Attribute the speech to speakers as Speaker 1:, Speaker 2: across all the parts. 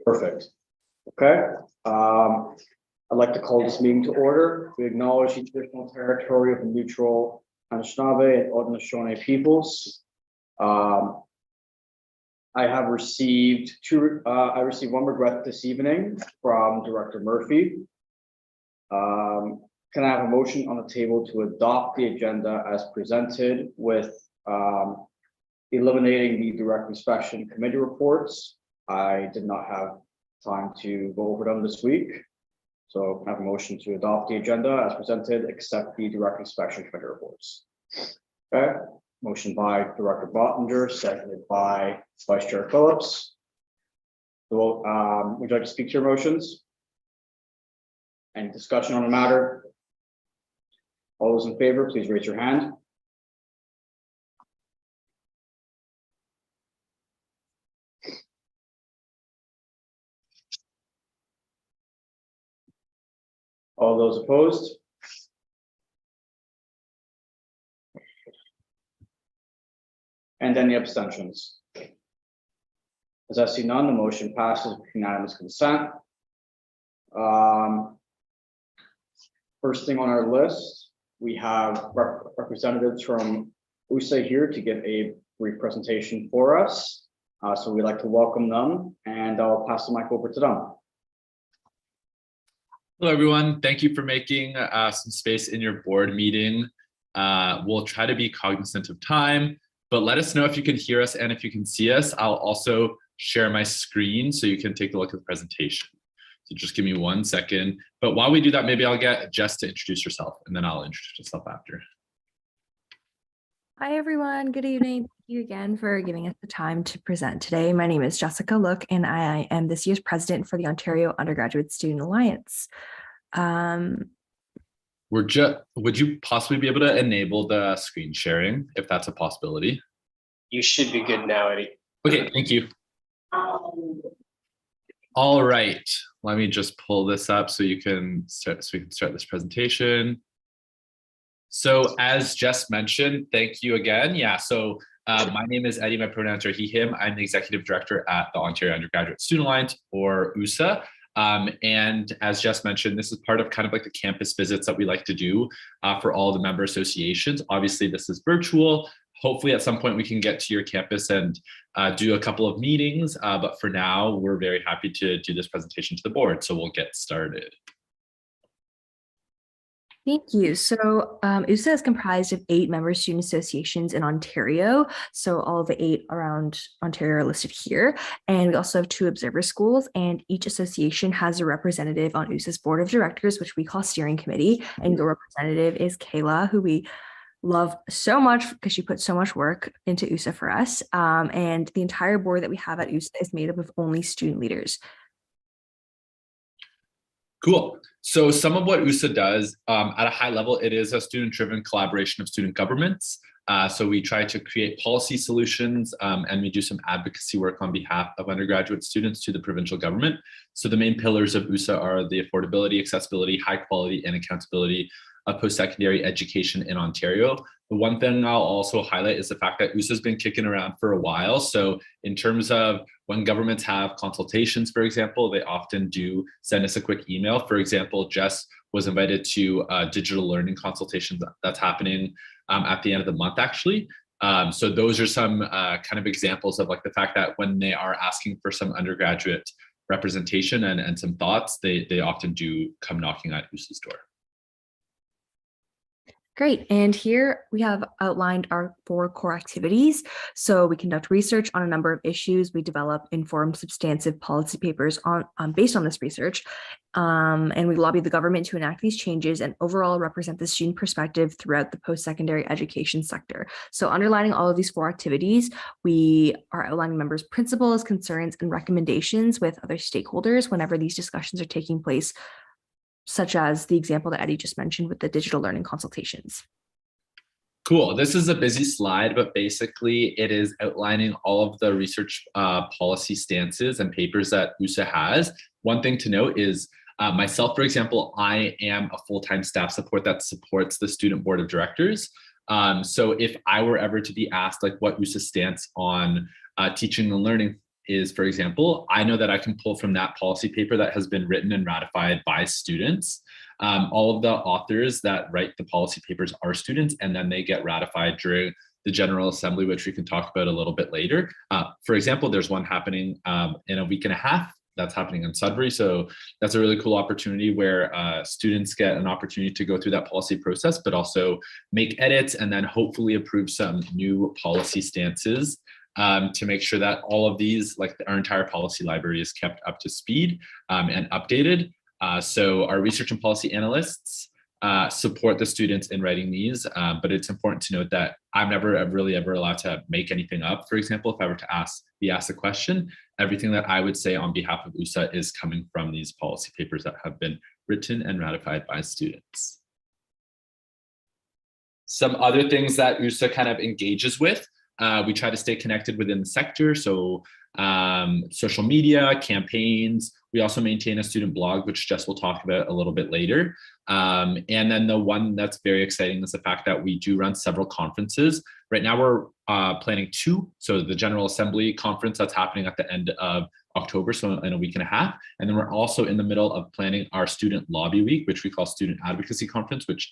Speaker 1: Perfect. Okay. I'd like to call this meeting to order. We acknowledge the traditional territory of the neutral Anishinaabe and Haudenosaunee peoples. I received one regret this evening from Director Murphy. Can I have a motion on the table to adopt the agenda as presented with eliminating the direct inspection committee reports? I did not have time to go over them this week. So I have a motion to adopt the agenda as presented, except the direct inspection committee reports. Okay. Motion by Director Bottinger, seconded by Vice Chair Phillips. So, would you like to speak to your motions? Any discussion on the matter? All those in favor, please raise your hand. All those opposed? And any abstentions? As I see none, the motion passes with unanimous consent. First thing on our list, we have representatives from USA here to give a brief presentation for us. So we'd like to welcome them, and I'll pass the mic over to them.
Speaker 2: Hello, everyone. Thank you for making some space in your board meeting. We'll try to be cognizant of time, but let us know if you can hear us and if you can see us. I'll also share my screen so you can take a look at the presentation. So just give me 1 second. But while we do that, maybe I'll get Jess to introduce herself, and then I'll introduce myself after.
Speaker 3: Hi, everyone. Good evening. Thank you again for giving us the time to present today. My name is Jessica Look, and I am this year's president for the Ontario Undergraduate Student Alliance.
Speaker 2: Would you possibly be able to enable the screen sharing if that's a possibility?
Speaker 4: You should be good now, Eddie.
Speaker 2: Okay, thank you. All right, let me just pull this up so we can start this presentation. So as Jess mentioned, thank you again. Yeah, so my name is Eddie, my pronouns are he, him. I'm the executive director at the Ontario Undergraduate Student Alliance, or USA. And as Jess mentioned, this is part of kind of like the campus visits that we like to do for all the member associations. Obviously, this is virtual. Hopefully at some point we can get to your campus and do a couple of meetings. But for now, we're very happy to do this presentation to the board. So we'll get started.
Speaker 3: Thank you. So USA is comprised of 8 member student associations in Ontario. So all of the 8 around Ontario are listed here. And we also have 2 observer schools, and each association has a representative on USA's board of directors, which we call steering committee. And your representative is Kayla, who we love so much because she put so much work into USA for us. And the entire board that we have at USA is made up of only student leaders.
Speaker 2: Cool. So some of what USA does at a high level, it is a student-driven collaboration of student governments. So we try to create policy solutions and we do some advocacy work on behalf of undergraduate students to the provincial government. So the main pillars of USA are the affordability, accessibility, high quality, and accountability of post-secondary education in Ontario. The one thing I'll also highlight is the fact that USA has been kicking around for a while. So in terms of when governments have consultations, for example, they often do send us a quick email. For example, Jess was invited to a digital learning consultation that's happening at the end of the month, actually. So those are some kind of examples of like the fact that when they are asking for some undergraduate representation and some thoughts, they often do come knocking at USA's door.
Speaker 3: Great. And here we have outlined our 4 core activities. So we conduct research on a number of issues. We develop informed, substantive policy papers based on this research. And we lobby the government to enact these changes and overall represent the student perspective throughout the post-secondary education sector. So underlining all of these 4 activities, we are outlining members' principles, concerns, and recommendations with other stakeholders whenever these discussions are taking place, such as the example that Eddie just mentioned with the digital learning consultations.
Speaker 2: Cool. This is a busy slide, but basically it is outlining all of the research policy stances and papers that USA has. One thing to note is Myself, for example, I am a full-time staff support that supports the student board of directors. So if I were ever to be asked like what USA's stance on teaching and learning is, for example, I know that I can pull from that policy paper that has been written and ratified by students. All of the authors that write the policy papers are students, and then they get ratified during the General Assembly, which we can talk about a little bit later. For example, there's one happening in a week and a half. That's happening in Sudbury. So that's a really cool opportunity where students get an opportunity to go through that policy process, but also make edits and then hopefully approve some new policy stances to make sure that all of these, like our entire policy library, is kept up to speed and updated. So our research and policy analysts support the students in writing these, but it's important to note that I'm never really ever allowed to make anything up. For example, if I were to be asked a question, everything that I would say on behalf of USA is coming from these policy papers that have been written and ratified by students. Some other things that USA kind of engages with, we try to stay connected within the sector. So social media, campaigns. We also maintain a student blog, which Jess will talk about a little bit later. And then the one that's very exciting is the fact that we do run several conferences. Right now we're planning 2. So the General Assembly conference that's happening at the end of October, so in a week and a half. And then we're also in the middle of planning our Student Lobby Week, which we call Student Advocacy Conference, which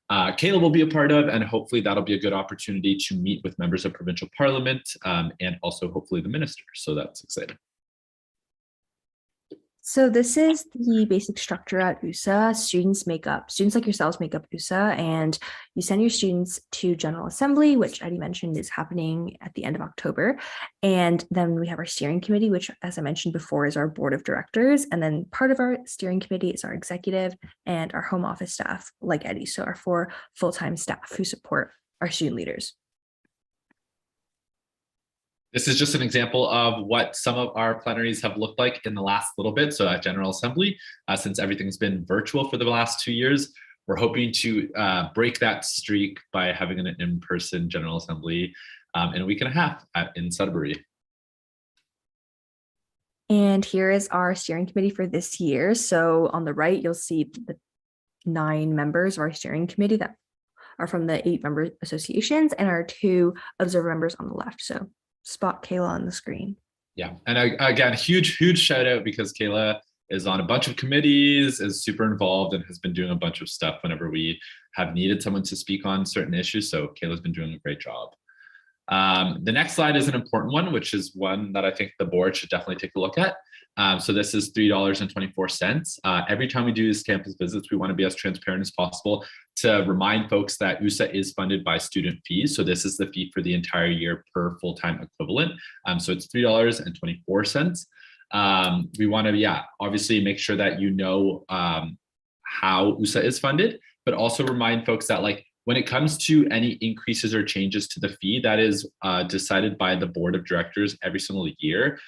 Speaker 2: Kayla will be a part of, and hopefully that'll be a good opportunity to meet with members of provincial parliament and also hopefully the minister. So that's exciting.
Speaker 3: So this is the basic structure at USA. Students like yourselves make up USA, and you send your students to General Assembly, which Eddie mentioned is happening at the end of October. And then we have our steering committee, which, as I mentioned before, is our board of directors. And then part of our steering committee is our executive and our home office staff, like Eddie. So our 4 full-time staff who support our student leaders.
Speaker 2: This is just an example of what some of our plenaries have looked like in the last little bit. So at General Assembly, since everything's been virtual for the last 2 years, we're hoping to break that streak by having an in-person General Assembly in a week and a half in Sudbury.
Speaker 3: And here is our steering committee for this year. So on the right, you'll see the 9 members of our steering committee that are from the 8 member associations, and our 2 observer members on the left. So spot Kayla on the screen.
Speaker 2: Yeah, and again, huge shout out, because Kayla is on a bunch of committees, is super involved, and has been doing a bunch of stuff whenever we have needed someone to speak on certain issues. So Kayla's been doing a great job. The next slide is an important one, which is one that I think the board should definitely take a look at. So this is $3.24. Every time we do these campus visits, we want to be as transparent as possible to remind folks that USA is funded by student fees. So this is the fee for the entire year per full-time equivalent. So it's $3.24. We want to, obviously make sure that you know how USA is funded, but also remind folks that, like, when it comes to any increases or changes to the fee, that is decided by the board of directors every single year.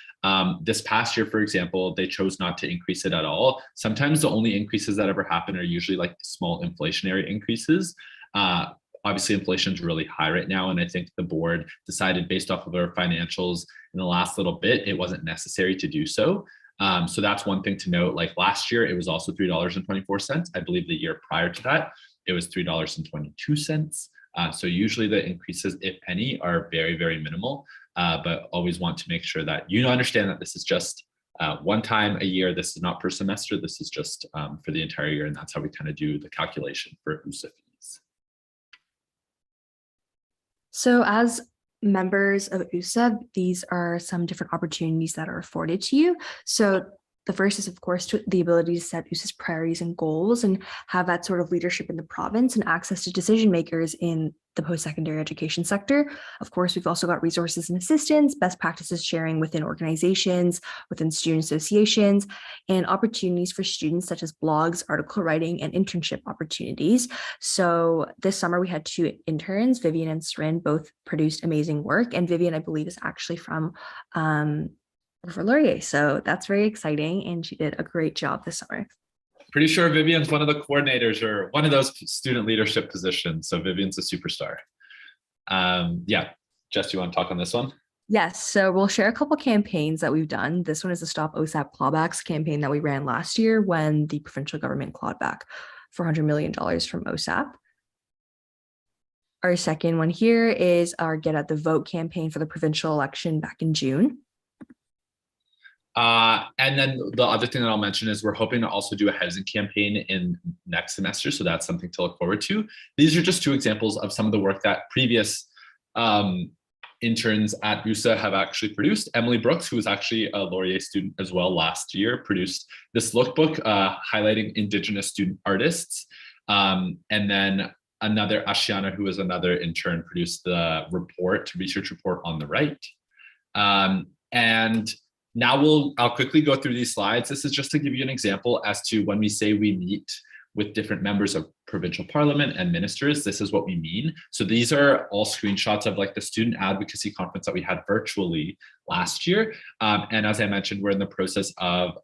Speaker 2: This past year, for example, they chose not to increase it at all. Sometimes the only increases that ever happen are usually like small inflationary increases. Obviously, inflation is really high right now, and I think the board decided, based off of our financials in the last little bit, it wasn't necessary to do so. So that's one thing to note. Like last year, it was also $3.24. I believe the year prior to that, it was $3.22. So usually the increases, if any, are very, very minimal, but always want to make sure that you understand that this is just one time a year. This is not per semester. This is just for the entire year. And that's how we kind of do the calculation for USA fees.
Speaker 3: So as members of USA, these are some different opportunities that are afforded to you. So the first is, of course, the ability to set USA's priorities and goals and have that sort of leadership in the province and access to decision makers in the post-secondary education sector. Of course, we've also got resources and assistance, best practices sharing within organizations, within student associations, and opportunities for students such as blogs, article writing, and internship opportunities. So this summer we had 2 interns, Vivian and Srin, both produced amazing work. And Vivian, I believe, is actually from for Laurier. So that's very exciting. And she did a great job this summer.
Speaker 2: Pretty sure Vivian's one of the coordinators or one of those student leadership positions. So Vivian's a superstar. Yeah, Jess, you want to talk on this one?
Speaker 3: Yes, so we'll share a couple campaigns that we've done. This one is the Stop OSAP Clawbacks campaign that we ran last year when the provincial government clawed back $400 million from OSAP. Our second one here is our Get Out the Vote campaign for the provincial election back in June.
Speaker 2: And then the other thing that I'll mention is we're hoping to also do a housing campaign in next semester. So that's something to look forward to. These are just two examples of some of the work that previous interns at USA have actually produced. Emily Brooks, who was actually a Laurier student as well last year, produced this lookbook highlighting Indigenous student artists. And then another, Ashiana, who was another intern, produced the research report on the right. And now I'll quickly go through these slides. This is just to give you an example as to when we say we meet with different members of provincial parliament and ministers, this is what we mean. So these are all screenshots of like the student advocacy conference that we had virtually last year. And as I mentioned, we're in the process of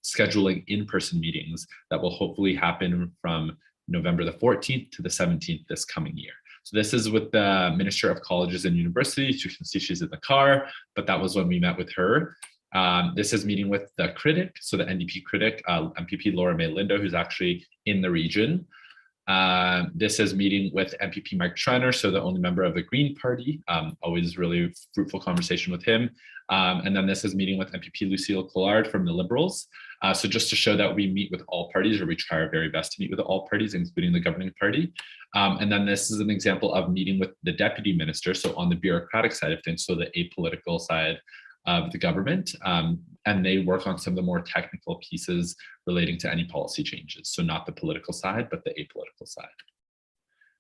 Speaker 2: scheduling in-person meetings that will hopefully happen from November the 14th to the 17th this coming year. So this is with the Minister of Colleges and Universities. You can see she's in the car, but that was when we met with her. This is meeting with the critic, so the NDP critic, MPP Laura May Lindo, who's actually in the region. This is meeting with MPP Mike Schreiner, so the only member of the Green Party, always really fruitful conversation with him. And then this is meeting with MPP Lucille Collard from the Liberals. So just to show that we meet with all parties, or we try our very best to meet with all parties, including the governing party. And then this is an example of meeting with the deputy minister, so on the bureaucratic side of things, so the apolitical side of the government, and they work on some of the more technical pieces relating to any policy changes. So not the political side, but the apolitical side.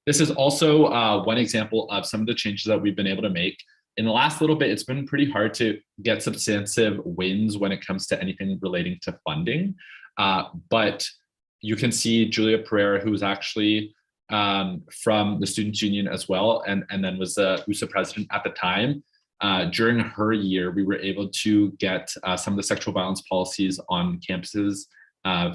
Speaker 2: This is also one example of some of the changes that we've been able to make. In the last little bit, it's been pretty hard to get substantive wins when it comes to anything relating to funding. But you can see Julia Pereira, who was actually from the Students' Union as well, and then was the USA president at the time. During her year, we were able to get some of the sexual violence policies on campuses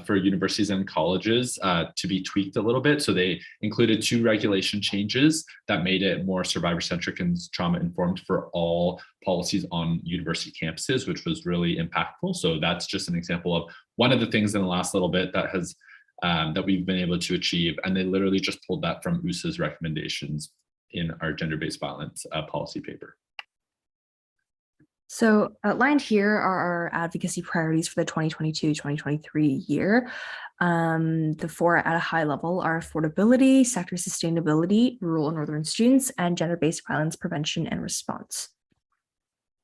Speaker 2: for universities and colleges to be tweaked a little bit. So they included 2 regulation changes that made it more survivor-centric and trauma-informed for all policies on university campuses, which was really impactful. So that's just an example of one of the things in the last little bit that has that we've been able to achieve. And they literally just pulled that from USA's recommendations in our gender-based violence policy paper.
Speaker 3: So outlined here are our advocacy priorities for the 2022-2023 year. The 4 at a high level are affordability, sector sustainability, rural and northern students, and gender-based violence prevention and response.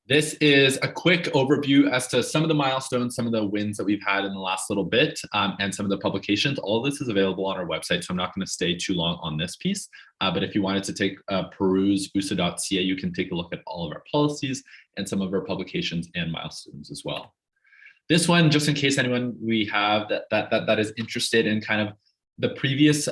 Speaker 2: This is a quick overview as to some of the milestones, some of the wins that we've had in the last little bit, and some of the publications. All of this is available on our website, so I'm not going to stay too long on this piece. But if you wanted to take peruse usa.ca, you can take a look at all of our policies and some of our publications and milestones as well. This one, just in case anyone we have that is interested in kind of the previous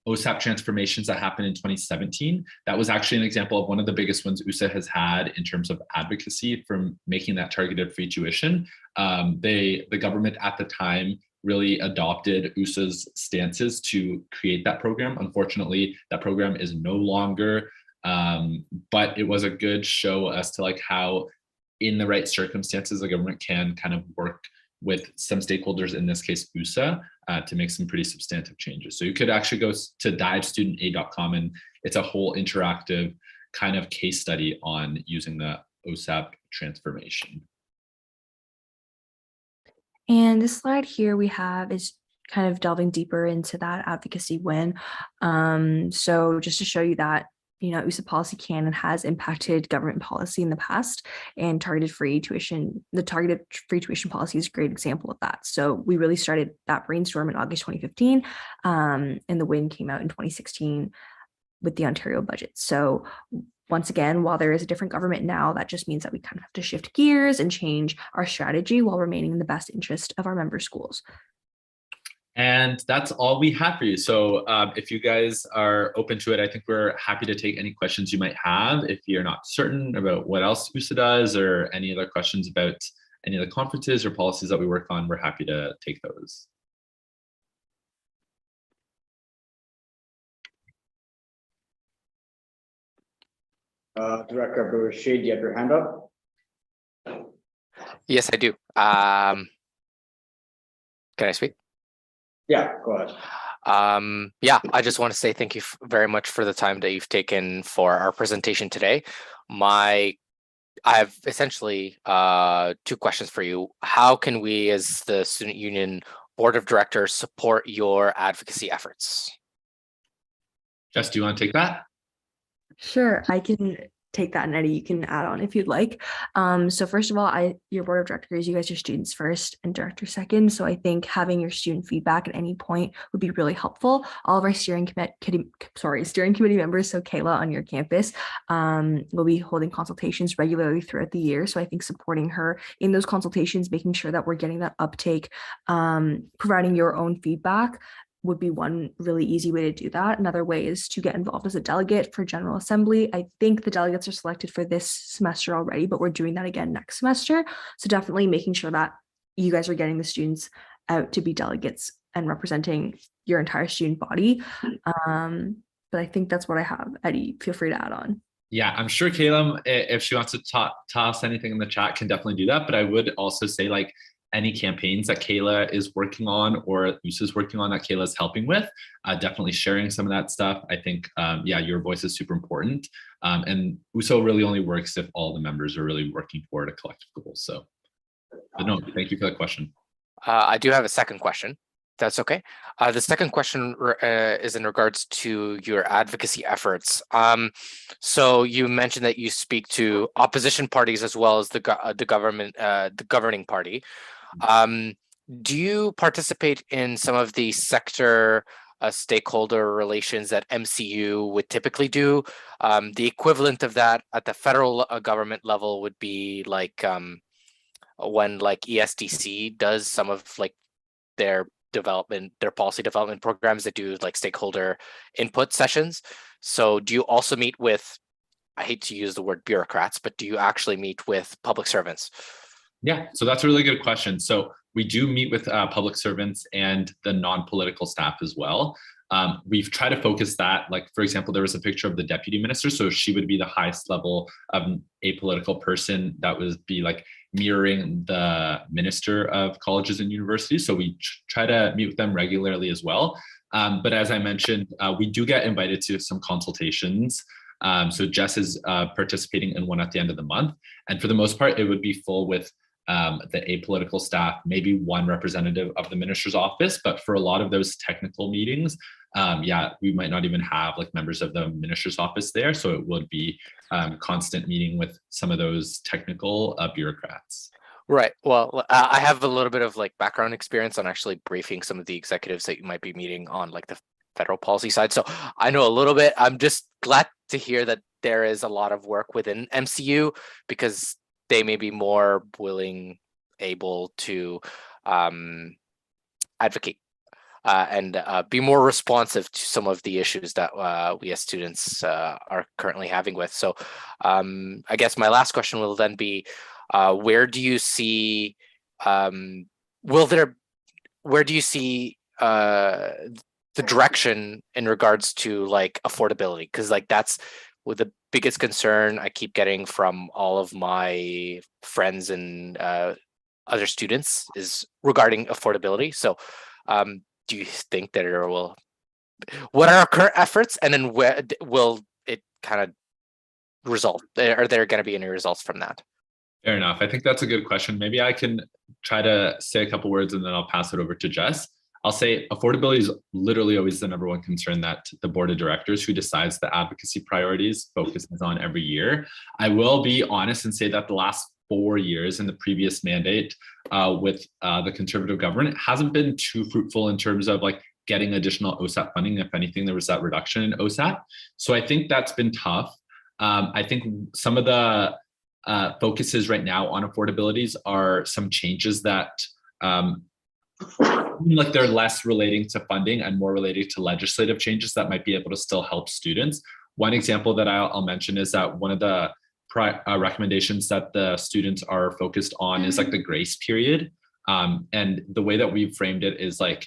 Speaker 2: OSAP transformations that happened in 2017. That was actually an example of one of the biggest ones USA has had in terms of advocacy from making that targeted free tuition. The government at the time really adopted USA's stances to create that program. Unfortunately, that program is no longer, but it was a good show as to like how in the right circumstances, the government can kind of work with some stakeholders, in this case, USA, to make some pretty substantive changes. So you could actually go to divestudentaid.com, and it's a whole interactive kind of case study on using the OSAP transformation.
Speaker 3: And this slide here we have is kind of delving deeper into that advocacy win. So just to show you that, you know, USA policy can and has impacted government policy in the past, and targeted free tuition, the targeted free tuition policy is a great example of that. So we really started that brainstorm in August 2015, and the win came out in 2016 with the Ontario budget. So once again, while there is a different government now, that just means that we kind of have to shift gears and change our strategy while remaining in the best interest of our member schools.
Speaker 2: And that's all we have for you. So if you guys are open to it, I think we're happy to take any questions you might have. If you're not certain about what else USA does or any other questions about any of the conferences or policies that we work on, we're happy to take those.
Speaker 1: Director Abdul-Rashid, do you have your hand up?
Speaker 5: Yes, I do. Can I speak?
Speaker 1: Yeah, go ahead.
Speaker 5: Yeah, I just want to say thank you very much for the time that you've taken for our presentation today. I have essentially two questions for you. How can we as the Student Union Board of Directors support your advocacy efforts?
Speaker 2: Jess, do you want to take that?
Speaker 3: Sure, I can take that, and Eddie, you can add on if you'd like. So first of all, your board of directors, you guys are students first and director second. So I think having your student feedback at any point would be really helpful. All of our steering committee members, so Kayla on your campus, will be holding consultations regularly throughout the year. So I think supporting her in those consultations, making sure that we're getting that uptake, providing your own feedback would be one really easy way to do that. Another way is to get involved as a delegate for General Assembly. I think the delegates are selected for this semester already, but we're doing that again next semester. So definitely making sure that you guys are getting the students out to be delegates and representing your entire student body. But I think that's what I have. Eddie, feel free to add on.
Speaker 2: Yeah, I'm sure Caleb, if she wants to toss anything in the chat, can definitely do that. But I would also say, like, any campaigns that Kayla is working on or Usa is working on that Kayla is helping with, definitely sharing some of that stuff. I think, yeah, your voice is super important. And USO really only works if all the members are really working toward a collective goal. So, but no, thank you for that question.
Speaker 5: I do have a second question. That's okay. The second question is in regards to your advocacy efforts. So you mentioned that you speak to opposition parties as well as the government, the governing party. Do you participate in some of the sector stakeholder relations that MCU would typically do? The equivalent of that at the federal government level would be like when like ESDC does some of like their policy development programs that do like stakeholder input sessions. So do you also meet with, I hate to use the word bureaucrats, but do you actually meet with public servants?
Speaker 2: Yeah, so that's a really good question. So we do meet with public servants and the non-political staff as well. We've tried to focus that, like, for example, there was a picture of the deputy minister. So she would be the highest level of apolitical person that would be like mirroring the minister of colleges and universities. So we try to meet with them regularly as well. But as I mentioned, we do get invited to some consultations. So Jess is participating in one at the end of the month. And for the most part, it would be full with the apolitical staff, maybe one representative of the minister's office. But for a lot of those technical meetings, yeah, we might not even have like members of the minister's office there. So it would be constant meeting with some of those technical bureaucrats.
Speaker 5: Right. Well, I have a little bit of like background experience on actually briefing some of the executives that you might be meeting on like the federal policy side. So I know a little bit. I'm just glad to hear that there is a lot of work within MCU because they may be more willing, able to advocate and be more responsive to some of the issues that we as students are currently having with. So I guess my last question will then be, where do you see, where do you see the direction in regards to like affordability? Because like that's with the biggest concern I keep getting from all of my friends and other students is regarding affordability. So do you think that what are our current efforts, and then where will it kind of result? Are there going to be any results from that?
Speaker 2: Fair enough. I think that's a good question. Maybe I can try to say a couple words and then I'll pass it over to Jess. I'll say affordability is literally always the number one concern that the board of directors who decides the advocacy priorities focuses on every year. I will be honest and say that the last 4 years in the previous mandate with the Conservative government hasn't been too fruitful in terms of like getting additional OSAP funding. If anything, there was that reduction in OSAP. So I think that's been tough. I think some of the focuses right now on affordabilities are some changes that like they're less relating to funding and more related to legislative changes that might be able to still help students. One example that I'll mention is that one of the recommendations that the students are focused on is like the grace period. And the way that we've framed it is like,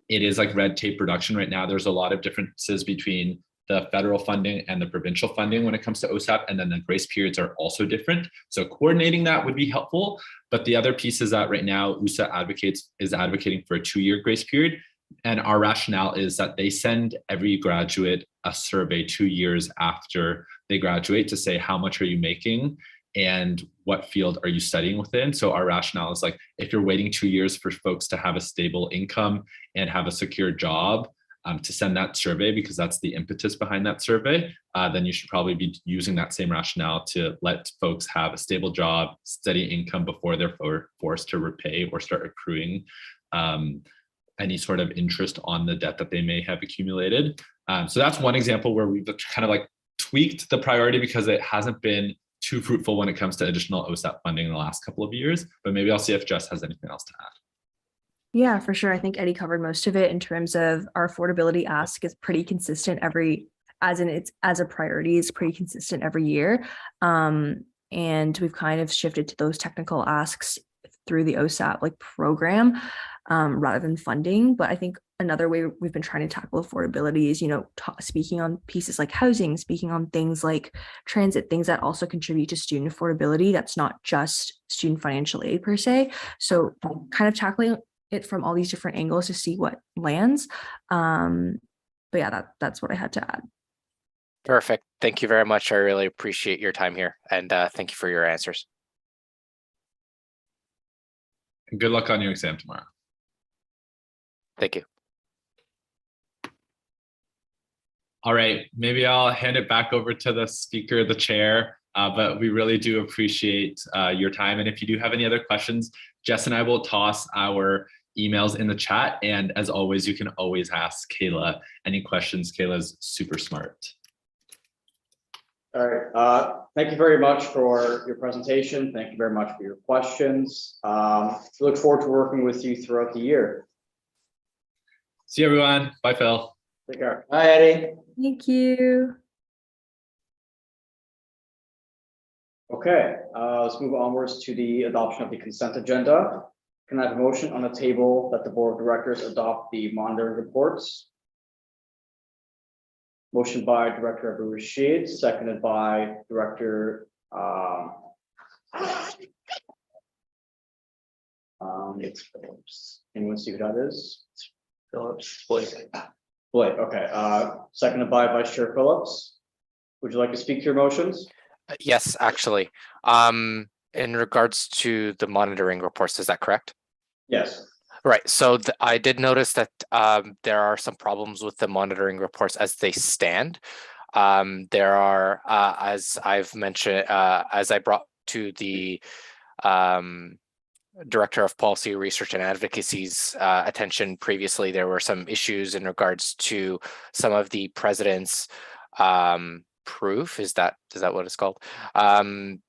Speaker 2: it is like red tape reduction right now. There's a lot of differences between the federal funding and the provincial funding when it comes to OSAP, and then the grace periods are also different. So coordinating that would be helpful. But the other piece is that right now USA is advocating for a 2-year grace period. And our rationale is that they send every graduate a survey 2 years after they graduate to say, how much are you making and what field are you studying within? So our rationale is like, if you're waiting 2 years for folks to have a stable income and have a secure job, to send that survey, because that's the impetus behind that survey, then you should probably be using that same rationale to let folks have a stable job, steady income before they're forced to repay or start accruing any sort of interest on the debt that they may have accumulated. So that's one example where we've kind of like tweaked the priority because it hasn't been too fruitful when it comes to additional OSAP funding in the last couple of years, but maybe I'll see if Jess has anything else to add.
Speaker 3: Yeah, for sure. I think Eddie covered most of it in terms of our affordability ask is pretty consistent it's as a priority is pretty consistent every year. And we've kind of shifted to those technical asks through the OSAP like program rather than funding. But I think another way we've been trying to tackle affordability is, speaking on pieces like housing, speaking on things like transit, things that also contribute to student affordability. That's not just student financial aid per se. So kind of tackling it from all these different angles to see what lands. But yeah, that's what I had to add.
Speaker 5: Perfect. Thank you very much. I really appreciate your time here, and thank you for your answers.
Speaker 2: And good luck on your exam tomorrow.
Speaker 5: Thank you.
Speaker 2: All right, maybe I'll hand it back over to the speaker, the chair, but we really do appreciate your time. And if you do have any other questions, Jess and I will toss our emails in the chat. And as always, you can always ask Kayla any questions. Kayla's super smart.
Speaker 1: All right. Thank you very much for your presentation. Thank you very much for your questions. We look forward to working with you throughout the year.
Speaker 2: See you, everyone. Bye, Phil.
Speaker 1: Take care.
Speaker 4: Hi, Eddie.
Speaker 3: Thank you.
Speaker 1: Okay, let's move onwards to the adoption of the consent agenda. Can I have a motion on the table that the board of directors adopt the monitoring reports? Motion by Director Abu-Rashid, seconded by Director it's Phillips. Anyone see who that is?
Speaker 4: Phillips, Blake.
Speaker 1: Blake, okay. Seconded by Vice Chair Phillips. Would you like to speak to your motions?
Speaker 5: Yes, actually. In regards to the monitoring reports, is that correct?
Speaker 1: Yes.
Speaker 5: Right. So I did notice that there are some problems with the monitoring reports as they stand. There are, as I've mentioned, as I brought to the Director of Policy Research and Advocacy's attention previously, there were some issues in regards to some of the president's proof. Is that what it's called? In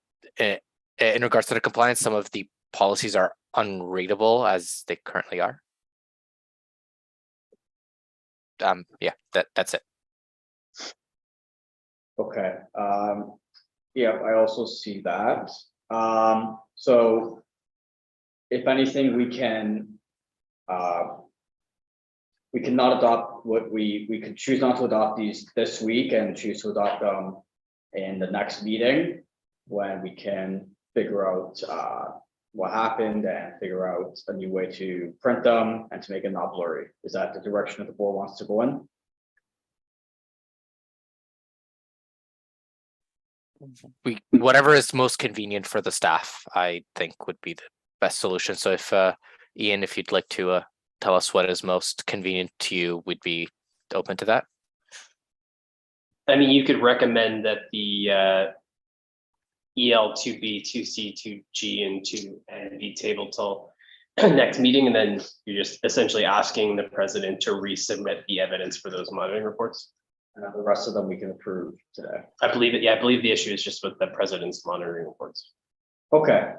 Speaker 5: regards to the compliance, some of the policies are unreadable as they currently are. Yeah, that's it.
Speaker 1: Okay. Yeah, I also see that. So if anything, we cannot adopt what we could choose not to adopt these this week and choose to adopt them in the next meeting when we can figure out what happened and figure out a new way to print them and to make it not blurry. Is that the direction that the board wants to go in?
Speaker 5: Whatever is most convenient for the staff, I think would be the best solution. So if Ian, if you'd like to tell us what is most convenient to you, we'd be open to that.
Speaker 4: I mean, you could recommend that the EL 2B, 2C, 2G, and 2N be tabled till next meeting, and then you're just essentially asking the president to resubmit the evidence for those monitoring reports.
Speaker 1: And the rest of them we can approve today.
Speaker 4: I believe it. Yeah, I believe the issue is just with the president's monitoring reports.
Speaker 1: Okay,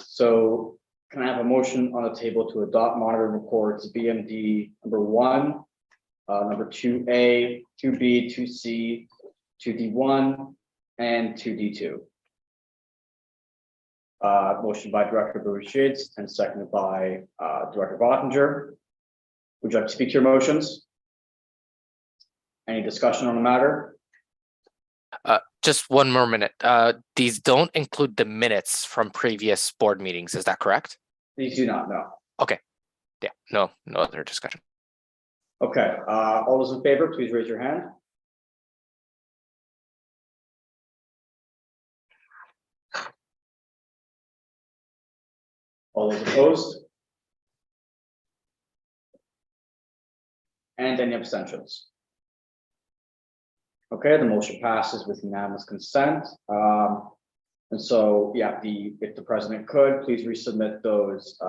Speaker 1: so can I have a motion on the table to adopt monitoring reports BMD number 1, number 2A, 2B, 2C, 2D1, and 2D2? Motion by Director Abu-Rashid and seconded by Director Bottinger. Would you like to speak to your motions? Any discussion on the matter?
Speaker 5: Just one more minute. These don't include the minutes from previous board meetings. Is that correct?
Speaker 1: These do not, no.
Speaker 5: Yeah, no other discussion.
Speaker 1: Okay, all those in favor, please raise your hand. All those opposed? And any abstentions? Okay, the motion passes with unanimous consent. And so, yeah, if the president could, please resubmit those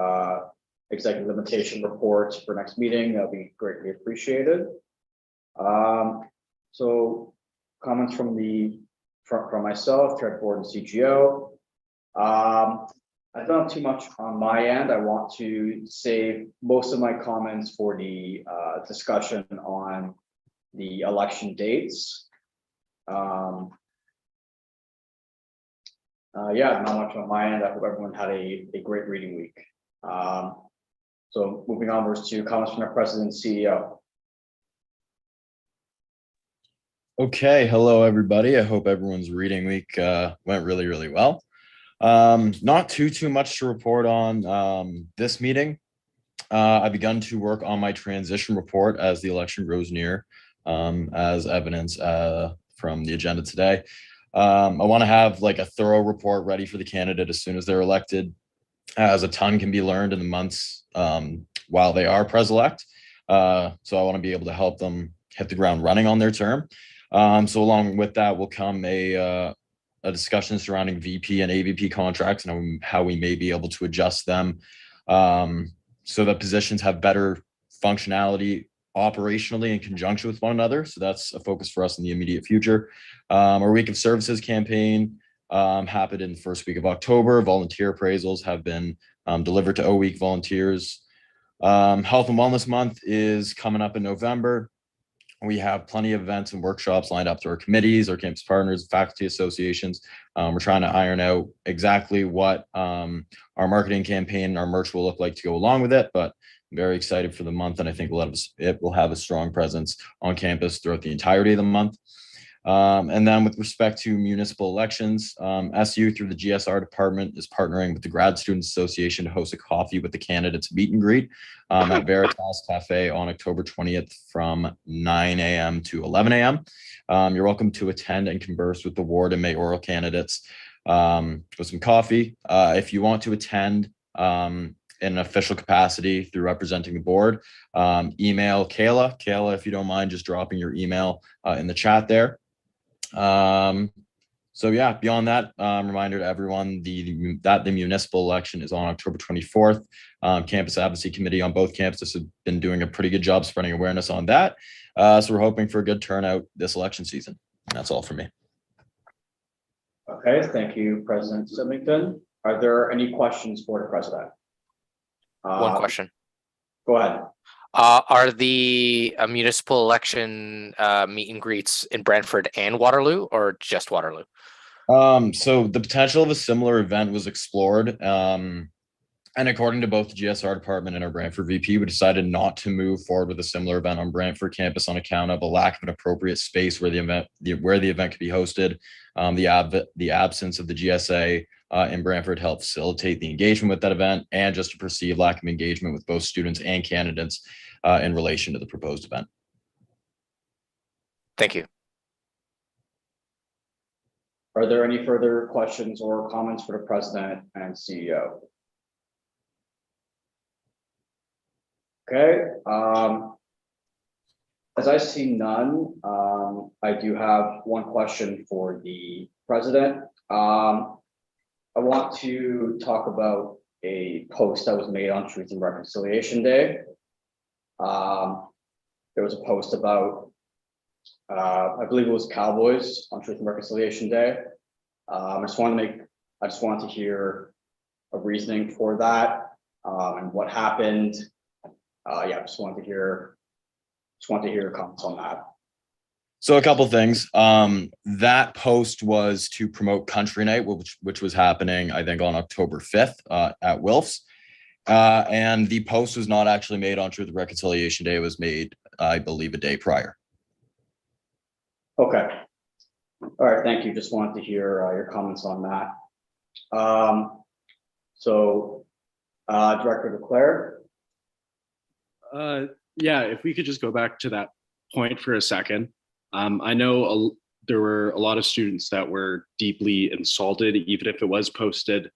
Speaker 1: executive limitation reports for next meeting, that'll be greatly appreciated. So comments from myself, Chair Board and CGO. I don't have too much on my end. I want to save most of my comments for the discussion on the election dates. Yeah, not much on my end. I hope everyone had a great reading week. So moving onwards to comments from our president and CEO.
Speaker 6: Okay, hello everybody. I hope everyone's reading week went really, really well. Not too much to report on this meeting. I've begun to work on my transition report as the election grows near, as evidence from the agenda today. I want to have like a thorough report ready for the candidate as soon as they're elected, as a ton can be learned in the months while they are pres-elect. So I want to be able to help them hit the ground running on their term. So along with that will come a discussion surrounding VP and AVP contracts and how we may be able to adjust them so that positions have better functionality operationally in conjunction with one another. So that's a focus for us in the immediate future. Our week of services campaign happened in the first week of October. Volunteer appraisals have been delivered to O-Week volunteers. Health and Wellness Month is coming up in November. We have plenty of events and workshops lined up to our committees, our campus partners, faculty associations. We're trying to iron out exactly what our marketing campaign and our merch will look like to go along with it, but I'm very excited for the month, and I think it will have a strong presence on campus throughout the entirety of the month. And then with respect to municipal elections, SU through the GSR department is partnering with the Grad Students Association to host a coffee with the candidates meet and greet at Veritas Cafe on October 20th from 9 a.m. to 11 a.m. You're welcome to attend and converse with the ward and mayoral candidates with some coffee. If you want to attend in an official capacity through representing the board, email Kayla. Kayla, if you don't mind just dropping your email in the chat there. So yeah, beyond that, reminder to everyone that the municipal election is on October 24th. Campus Advocacy Committee on both campuses have been doing a pretty good job spreading awareness on that. So we're hoping for a good turnout this election season. That's all for me.
Speaker 1: Okay, thank you, President Symington. Are there any questions for the president?
Speaker 5: One question.
Speaker 1: Go ahead.
Speaker 5: Are the municipal election meet and greets in Brantford and Waterloo, or just Waterloo?
Speaker 6: So the potential of a similar event was explored. And according to both the GSR department and our Brantford VP, we decided not to move forward with a similar event on Brantford campus on account of a lack of an appropriate space where the event could be hosted. The absence of the GSA in Brantford helped facilitate the engagement with that event, and just a perceived lack of engagement with both students and candidates in relation to the proposed event.
Speaker 5: Thank you.
Speaker 1: Are there any further questions or comments for the president and CEO? Okay, as I see none, I do have one question for the president. I want to talk about a post that was made on Truth and Reconciliation Day. There was a post about, I believe it was Cowboys on Truth and Reconciliation Day. I just wanted to hear a reasoning for that and what happened. Yeah, just wanted to hear your comments on that.
Speaker 6: So a couple things. That post was to promote Country Night, which was happening, I think, on October 5th at Wilf's. And the post was not actually made on Truth and Reconciliation Day. It was made, I believe, a day prior.
Speaker 1: Okay. All right, thank you. Just wanted to hear your comments on that. So, Director Leclerc.
Speaker 7: Yeah, if we could just go back to that point for a second. I know there were a lot of students that were deeply insulted, even if it was posted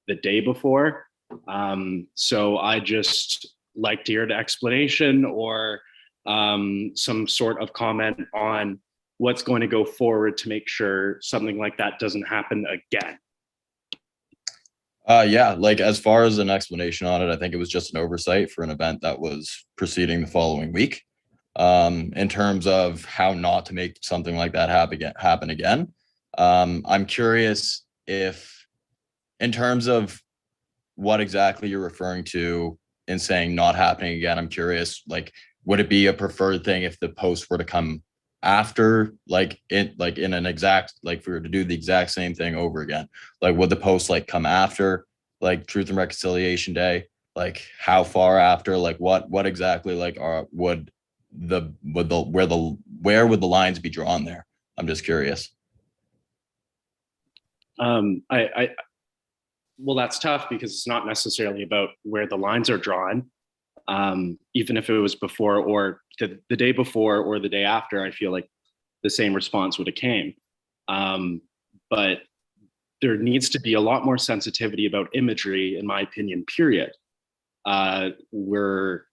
Speaker 7: the day before. So I just like to hear an explanation or some sort of comment on what's going to go forward to make sure something like that doesn't happen again.
Speaker 6: Yeah, like as far as an explanation on it, I think it was just an oversight for an event that was proceeding the following week. In terms of how not to make something like that happen again. I'm curious if, in terms of what exactly you're referring to in saying not happening again, I'm curious, like, would it be a preferred thing if the post were to come after, like in an exact, like if we were to do the exact same thing over again, like would the post like come after like Truth and Reconciliation Day? Like how far after, like what exactly like where would the lines be drawn there? I'm just curious.
Speaker 7: Well, that's tough because it's not necessarily about where the lines are drawn. Even if it was before or the day before or the day after, I feel like the same response would have came. But there needs to be a lot more sensitivity about imagery, in my opinion, period. We're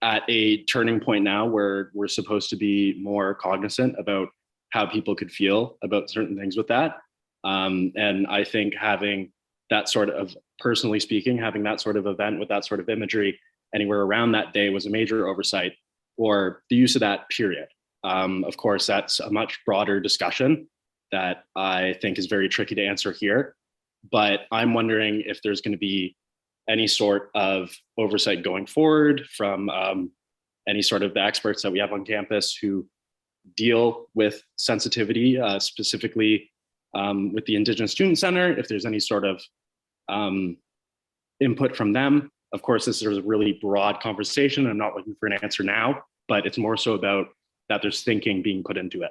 Speaker 7: at a turning point now where we're supposed to be more cognizant about how people could feel about certain things with that. And I think having that sort of, personally speaking, having that sort of event with that sort of imagery anywhere around that day was a major oversight, or the use of that period. Of course, that's a much broader discussion that I think is very tricky to answer here. But I'm wondering if there's going to be any sort of oversight going forward from any sort of the experts that we have on campus who deal with sensitivity, specifically with the Indigenous Student Center, if there's any sort of input from them. Of course, this is a really broad conversation. I'm not looking for an answer now, but it's more so about that there's thinking being put into it.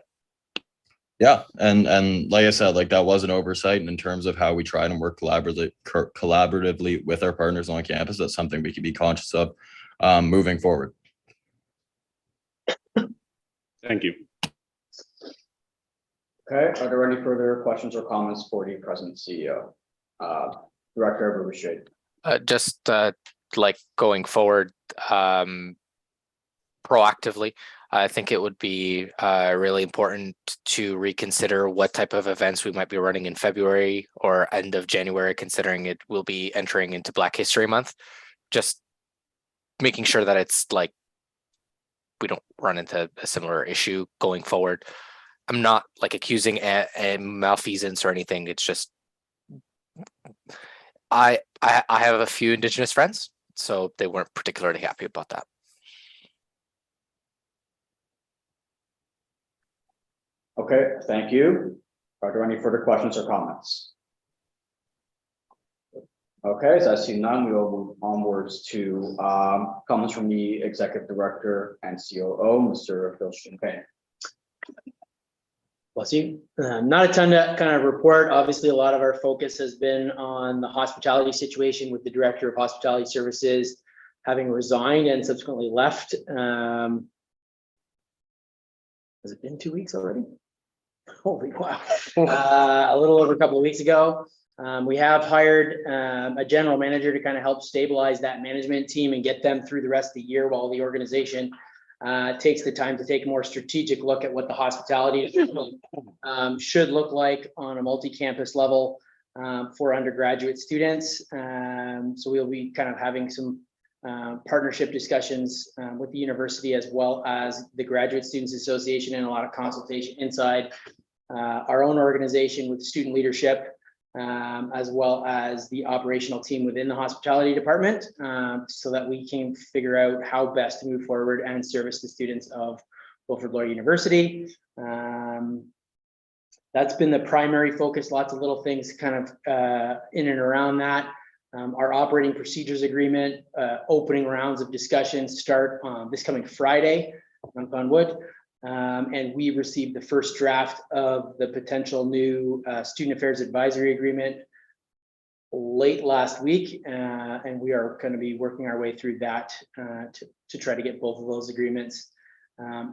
Speaker 6: Yeah, and like I said, like that was an oversight, and in terms of how we try and work collaboratively with our partners on campus, that's something we can be conscious of moving forward.
Speaker 7: Thank you.
Speaker 1: Okay, are there any further questions or comments for the present CEO? Director Boucher.
Speaker 5: Just like going forward, proactively, I think it would be really important to reconsider what type of events we might be running in February or end of January, considering it will be entering into Black History Month. Just making sure that it's like we don't run into a similar issue going forward. I'm not like accusing a malfeasance or anything. It's just I have a few Indigenous friends, so they weren't particularly happy about that.
Speaker 1: Okay, thank you. Are there any further questions or comments? Okay, so I see none, we will move onwards to comments from the Executive Director and COO, Mr. Phil Champagne.
Speaker 8: Bless you. Not a ton to kind of report. Obviously, a lot of our focus has been on the hospitality situation with the Director of Hospitality Services having resigned and subsequently left. Has it been 2 weeks already? Holy wow. A little over a couple of weeks ago. We have hired a general manager to kind of help stabilize that management team and get them through the rest of the year while the organization takes the time to take a more strategic look at what the hospitality should look like on a multi-campus level for undergraduate students. So we'll be kind of having some partnership discussions with the university as well as the Graduate Students Association, and a lot of consultation inside our own organization with student leadership, as well as the operational team within the hospitality department, so that we can figure out how best to move forward and service the students of Wilfrid Laurier University. That's been the primary focus, lots of little things kind of in and around that. Our operating procedures agreement, opening rounds of discussions start this coming Friday, knock on wood. And we received the first draft of the potential new Student Affairs Advisory Agreement late last week. And we are going to be working our way through that to try to get both of those agreements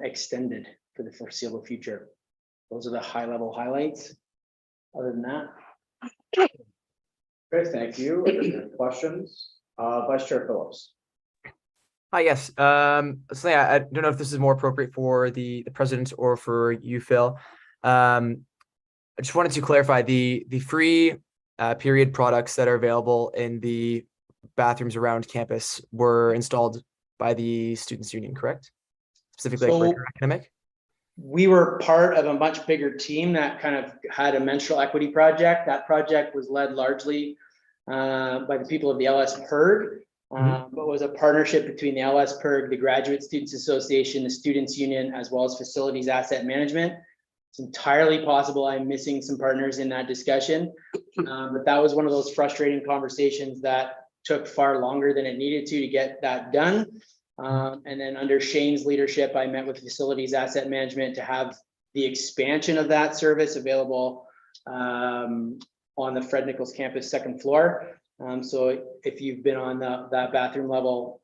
Speaker 8: extended for the foreseeable future. Those are the high level highlights. Other than that,
Speaker 1: Okay, thank you. Any questions? Vice Chair Phillips.
Speaker 9: Hi, yes. So yeah, I don't know if this is more appropriate for the president or for you, Phil. I just wanted to clarify the free period products that are available in the bathrooms around campus were installed by the Students Union, correct? Specifically, like
Speaker 8: So-
Speaker 9: Breaker Academic.
Speaker 8: we were part of a much bigger team that kind of had a menstrual equity project. That project was led largely by the people of the LS PIRG, but was a partnership between the LS PIRG, the Graduate Students Association, the Students Union, as well as Facilities Asset Management. It's entirely possible I'm missing some partners in that discussion, but that was one of those frustrating conversations that took far longer than it needed to get that done. And then under Shane's leadership, I met with Facilities Asset Management to have the expansion of that service available on the Fred Nichols campus second floor. So if you've been on that bathroom level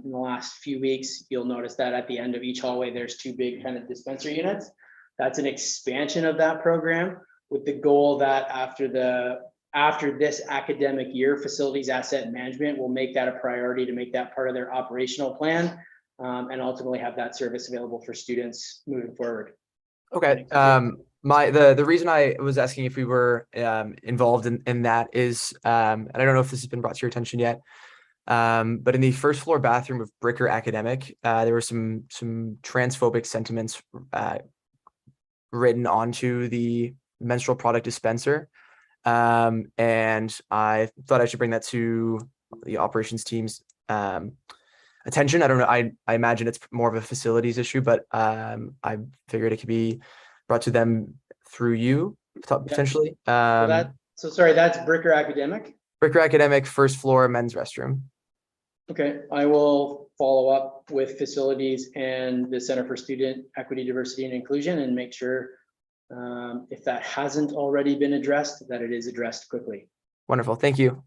Speaker 8: in the last few weeks, you'll notice that at the end of each hallway, there's two big kind of dispenser units. That's an expansion of that program with the goal that after this academic year, Facilities Asset Management will make that a priority to make that part of their operational plan and ultimately have that service available for students moving forward.
Speaker 9: Okay. The reason I was asking if we were involved in that is, and I don't know if this has been brought to your attention yet, but in the first floor bathroom of Bricker Academic, there were some transphobic sentiments written onto the menstrual product dispenser. And I thought I should bring that to the operations team's attention. I don't know. I imagine it's more of a facilities issue, but I figured it could be brought to them through you potentially.
Speaker 8: So sorry, that's Bricker Academic.
Speaker 9: Bricker Academic, first floor men's restroom.
Speaker 8: Okay, I will follow up with facilities and the Center for Student Equity, Diversity and Inclusion and make sure if that hasn't already been addressed, that it is addressed quickly.
Speaker 9: Wonderful. Thank you.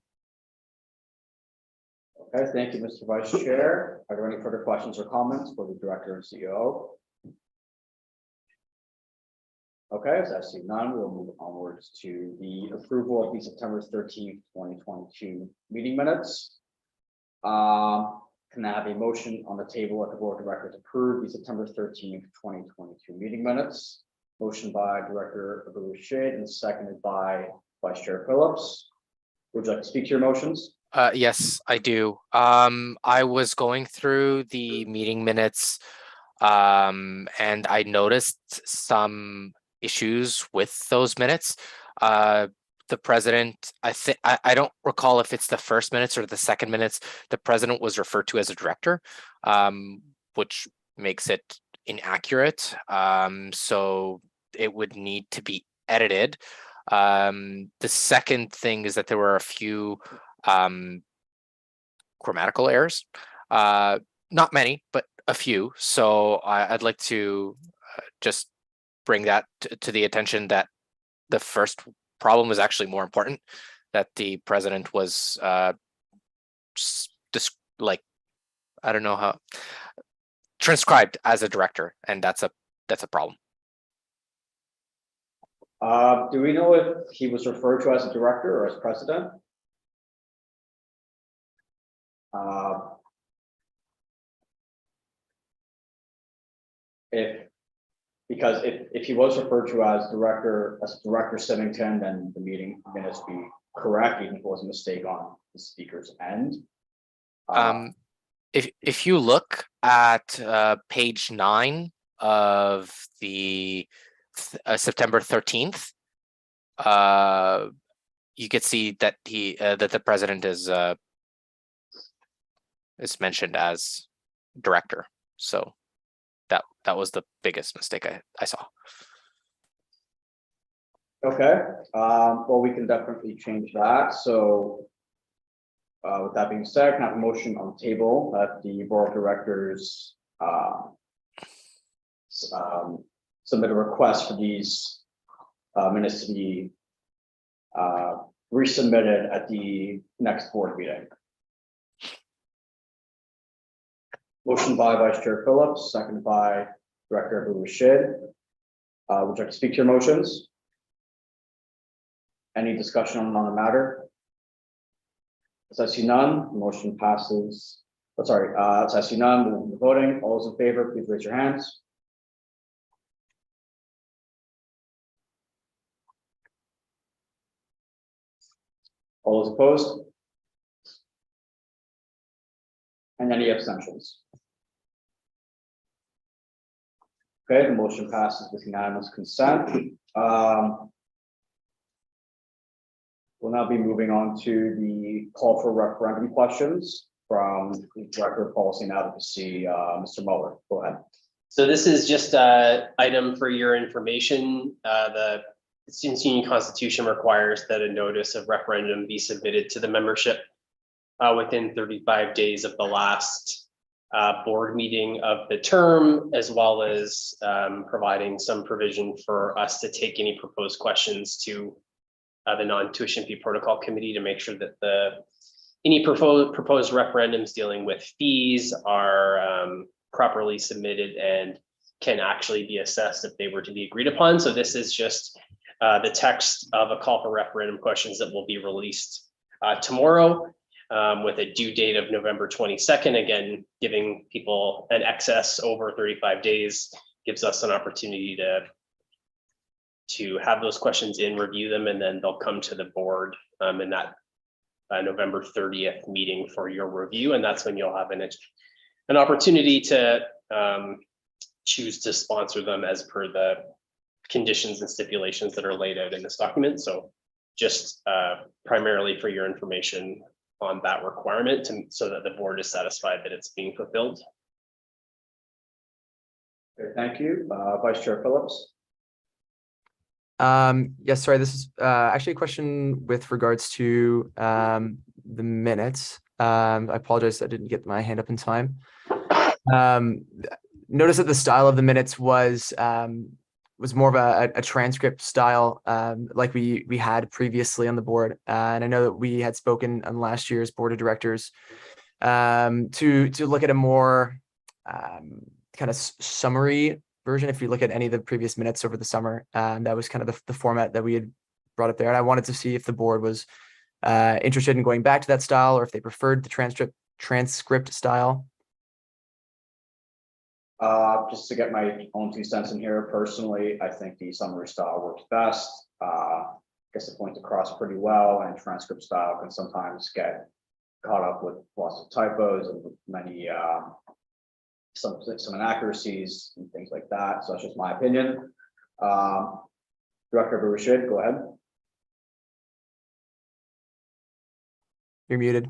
Speaker 1: Okay, thank you, Mr. Vice Chair. Are there any further questions or comments for the Director and CEO? Okay, as I see none, we'll move onwards to the approval of the September 13th, 2022 meeting minutes. Can I have a motion on the table at the Board of Directors approve the September 13th, 2022 meeting minutes? Motion by Director Boucher and seconded by Vice Chair Phillips. Would you like to speak to your motions?
Speaker 5: Yes, I do. I was going through the meeting minutes and I noticed some issues with those minutes. The president, I don't recall if it's the first minutes or the second minutes, the president was referred to as a director, which makes it inaccurate. So it would need to be edited. The second thing is that there were a few grammatical errors, not many, but a few. So I'd like to just bring that to the attention that the first problem was actually more important, that the president was just like, I don't know how, transcribed as a director, and that's a problem.
Speaker 1: Do we know if he was referred to as a director or as president? Because if he was referred to as Director Symington, then the meeting minutes be correct, even if it was a mistake on the speaker's end.
Speaker 5: If you look at page 9 of the September 13th, you could see that that the president is mentioned as director. So that was the biggest mistake I saw.
Speaker 1: Okay, well, we can definitely change that. So with that being said, can I have a motion on the table that the Board of Directors submit a request for these minutes to be resubmitted at the next board meeting. Motion by Vice Chair Phillips, seconded by Director Rashid. Would you like to speak to your motions? Any discussion on the matter? As I see none, the motion passes. As I see none, we'll be voting. All those in favor, please raise your hands. All those opposed? And any abstentions? Okay, the motion passes with unanimous consent. We'll now be moving on to the call for referendum questions from the Director of Policy and Advocacy, Mr. Mueller. Go ahead.
Speaker 4: So this is just an item for your information. The Students' Union Constitution requires that a notice of referendum be submitted to the membership within 35 days of the last board meeting of the term, as well as providing some provision for us to take any proposed questions to the non-tuition fee protocol committee to make sure that any proposed referendums dealing with fees are properly submitted and can actually be assessed if they were to be agreed upon. So this is just the text of a call for referendum questions that will be released tomorrow with a due date of November 22nd. Again, giving people an excess over 35 days gives us an opportunity to have those questions in, review them, and then they'll come to the board in that November 30th meeting for your review. And that's when you'll have an opportunity to choose to sponsor them as per the conditions and stipulations that are laid out in this document. So just primarily for your information on that requirement so that the board is satisfied that it's being fulfilled.
Speaker 1: Okay, thank you. Vice Chair Phillips.
Speaker 9: Yes, sorry, this is actually a question with regards to the minutes. I apologize, I didn't get my hand up in time. Notice that the style of the minutes was more of a transcript style, like we had previously on the board. And I know that we had spoken on last year's board of directors to look at a more kind of summary version. If you look at any of the previous minutes over the summer, that was kind of the format that we had brought up there. And I wanted to see if the board was interested in going back to that style, or if they preferred the transcript style.
Speaker 1: Just to get my own 2 cents in here, personally, I think the summary style works best. Gets the point across pretty well, and transcript style can sometimes get caught up with lots of typos and many some inaccuracies and things like that. So that's just my opinion. Director Rashid, go ahead.
Speaker 9: You're muted.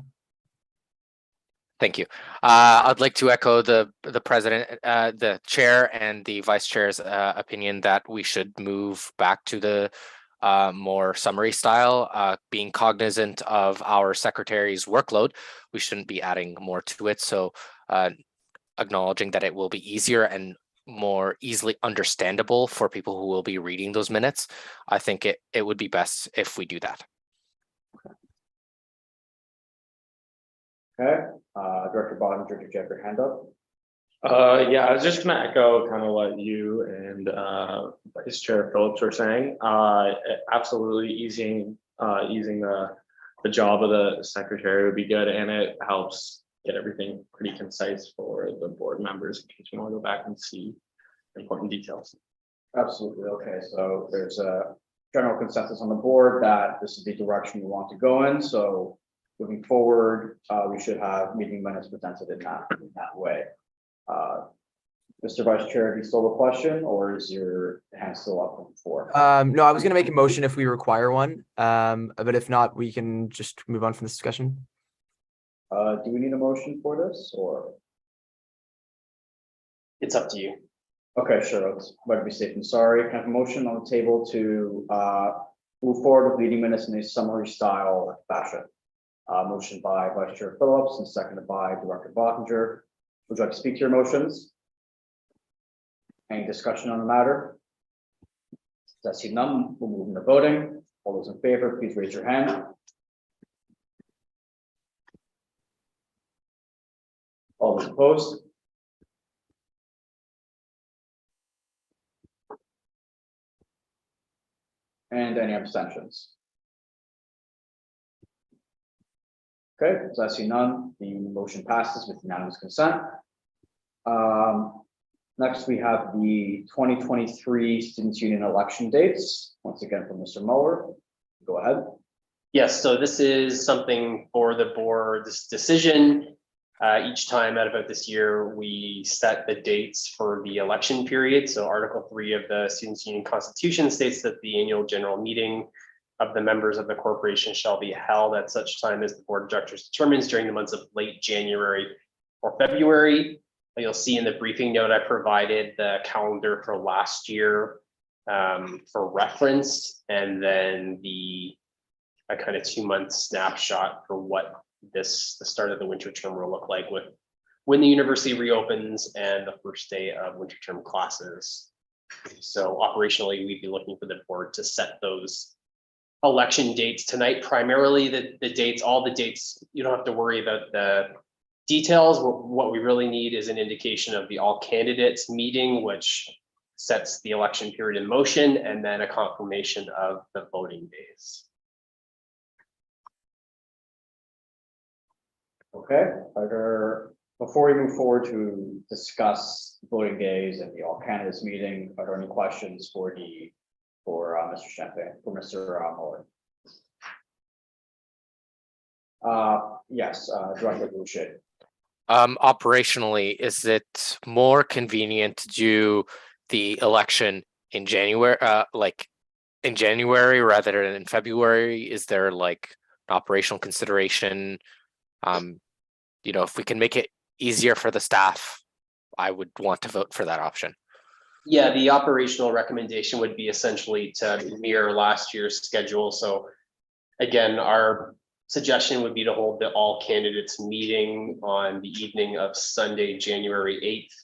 Speaker 5: Thank you. I'd like to echo the president, the chair, and the vice chair's opinion that we should move back to the more summary style. Being cognizant of our secretary's workload, we shouldn't be adding more to it. So acknowledging that it will be easier and more easily understandable for people who will be reading those minutes, I think it would be best if we do that.
Speaker 1: Okay, Director Bottinger, did you have your hand up?
Speaker 10: Yeah, I was just gonna echo kind of what you and Vice Chair Phillips were saying. Absolutely easing the job of the secretary would be good, and it helps get everything pretty concise for the board members in case you want to go back and see important details.
Speaker 1: Absolutely. Okay, so there's a general consensus on the board that this is the direction we want to go in. So moving forward, we should have meeting minutes presented in that way. Mr. Vice Chair, do you still have a question, or is your hand still up from before?
Speaker 9: No, I was going to make a motion if we require one, but if not, we can just move on from this discussion.
Speaker 1: Do we need a motion for this, or?
Speaker 4: It's up to you.
Speaker 1: Okay, sure. Let's better be safe than sorry. Can I have a motion on the table to move forward with meeting minutes in a summary style fashion? Motion by Vice Chair Phillips and seconded by Director Bottinger. Would you like to speak to your motions? Any discussion on the matter? Does I see none, we'll move into voting. All those in favor, please raise your hand. All those opposed? And any abstentions? Okay, so I see none, the motion passes with unanimous consent. Next, we have the 2023 Students' Union election dates, once again from Mr. Muller. Go ahead.
Speaker 4: Yes, so this is something for the board's decision. Each time at about this year, we set the dates for the election period. So Article 3 of the Students' Union Constitution states that the annual general meeting of the members of the corporation shall be held at such time as the board of directors determines during the months of late January or February. You'll see in the briefing note I provided the calendar for last year for reference, and then a kind of 2-month snapshot for what the start of the winter term will look like with when the university reopens and the first day of winter term classes. So operationally, we'd be looking for the board to set those election dates tonight. Primarily the dates, all the dates, you don't have to worry about the details. What we really need is an indication of the all candidates meeting, which sets the election period in motion, and then a confirmation of the voting days.
Speaker 1: Okay, before we move forward to discuss voting days and the all candidates meeting, are there any questions for Mr. Champagne, for Mr. Muller? Yes, Director Boucher.
Speaker 5: Operationally, is it more convenient to do the election in January, in January rather than in February? Is there like an operational consideration? If we can make it easier for the staff, I would want to vote for that option.
Speaker 4: Yeah, the operational recommendation would be essentially to mirror last year's schedule. So again, our suggestion would be to hold the all candidates meeting on the evening of Sunday, January 8th,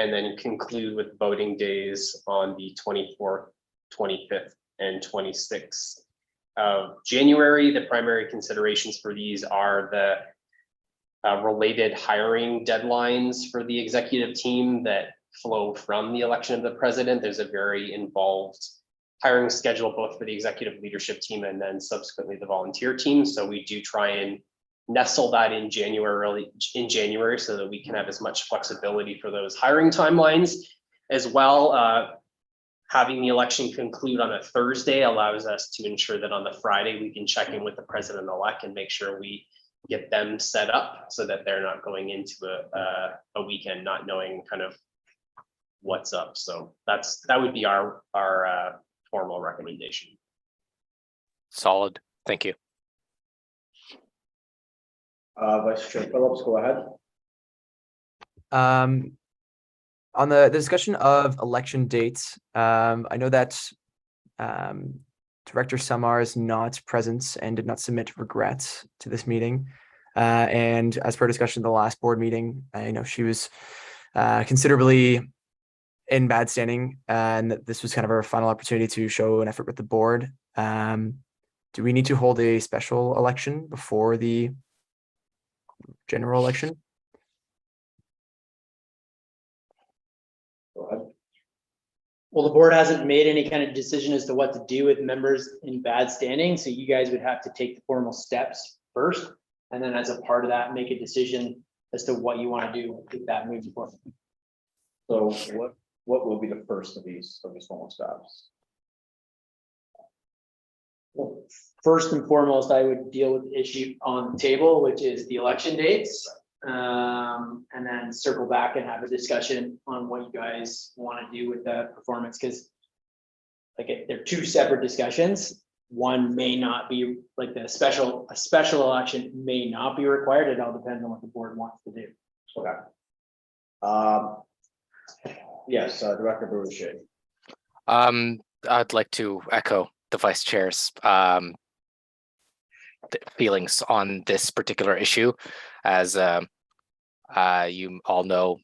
Speaker 4: and then conclude with voting days on the 24th, 25th, and 26th of January. The primary considerations for these are the related hiring deadlines for the executive team that flow from the election of the president. There's a very involved hiring schedule, both for the executive leadership team and then subsequently the volunteer team. So we do try and nestle that in January so that we can have as much flexibility for those hiring timelines as well. Having the election conclude on a Thursday allows us to ensure that on the Friday we can check in with the president-elect and make sure we get them set up so that they're not going into a weekend not knowing kind of what's up. So that would be our formal recommendation.
Speaker 5: Solid. Thank you.
Speaker 1: Vice Chair Phillips, go ahead.
Speaker 9: On the discussion of election dates, I know that Director Samar is not present and did not submit regrets to this meeting. And as per discussion in the last board meeting, I know she was considerably in bad standing, and that this was kind of our final opportunity to show an effort with the board. Do we need to hold a special election before the general election?
Speaker 1: Go ahead.
Speaker 8: Well, the board hasn't made any kind of decision as to what to do with members in bad standing, so you guys would have to take the formal steps first, and then as a part of that, make a decision as to what you want to do with that moving forward.
Speaker 1: So what will be the first of these formal steps?
Speaker 8: Well, first and foremost, I would deal with the issue on the table, which is the election dates. And then circle back and have a discussion on what you guys want to do with the performance, because they're two separate discussions. One may not be like a special election may not be required. It all depends on what the board wants to do.
Speaker 1: Okay. Yes, Director Boucher.
Speaker 5: I'd like to echo the vice chair's feelings on this particular issue. As you all know,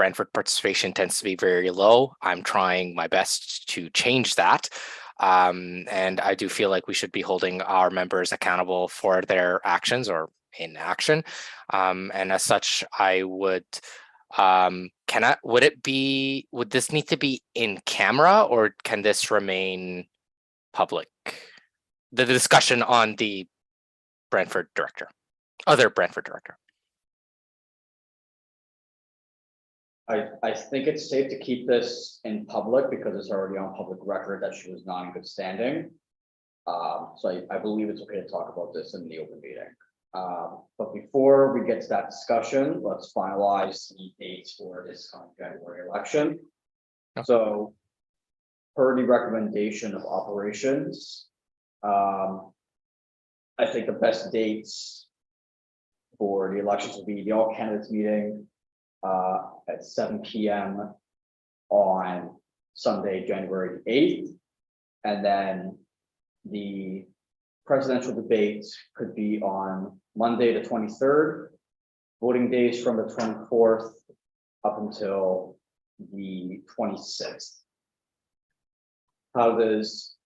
Speaker 5: Brantford participation tends to be very low. I'm trying my best to change that. And I do feel like we should be holding our members accountable for their actions or inaction. And as such, I would, would this need to be in camera, or can this remain public? The discussion on the other Brantford director.
Speaker 1: I think it's safe to keep this in public because it's already on public record that she was not in good standing. So I believe it's okay to talk about this in the open meeting. But before we get to that discussion, let's finalize the dates for this coming January election. So per the recommendation of operations, I think the best dates for the elections will be the all candidates meeting at 7 p.m. on Sunday, January 8th. And then the presidential debate could be on Monday, the 23rd, voting days from the 24th up until the 26th. How does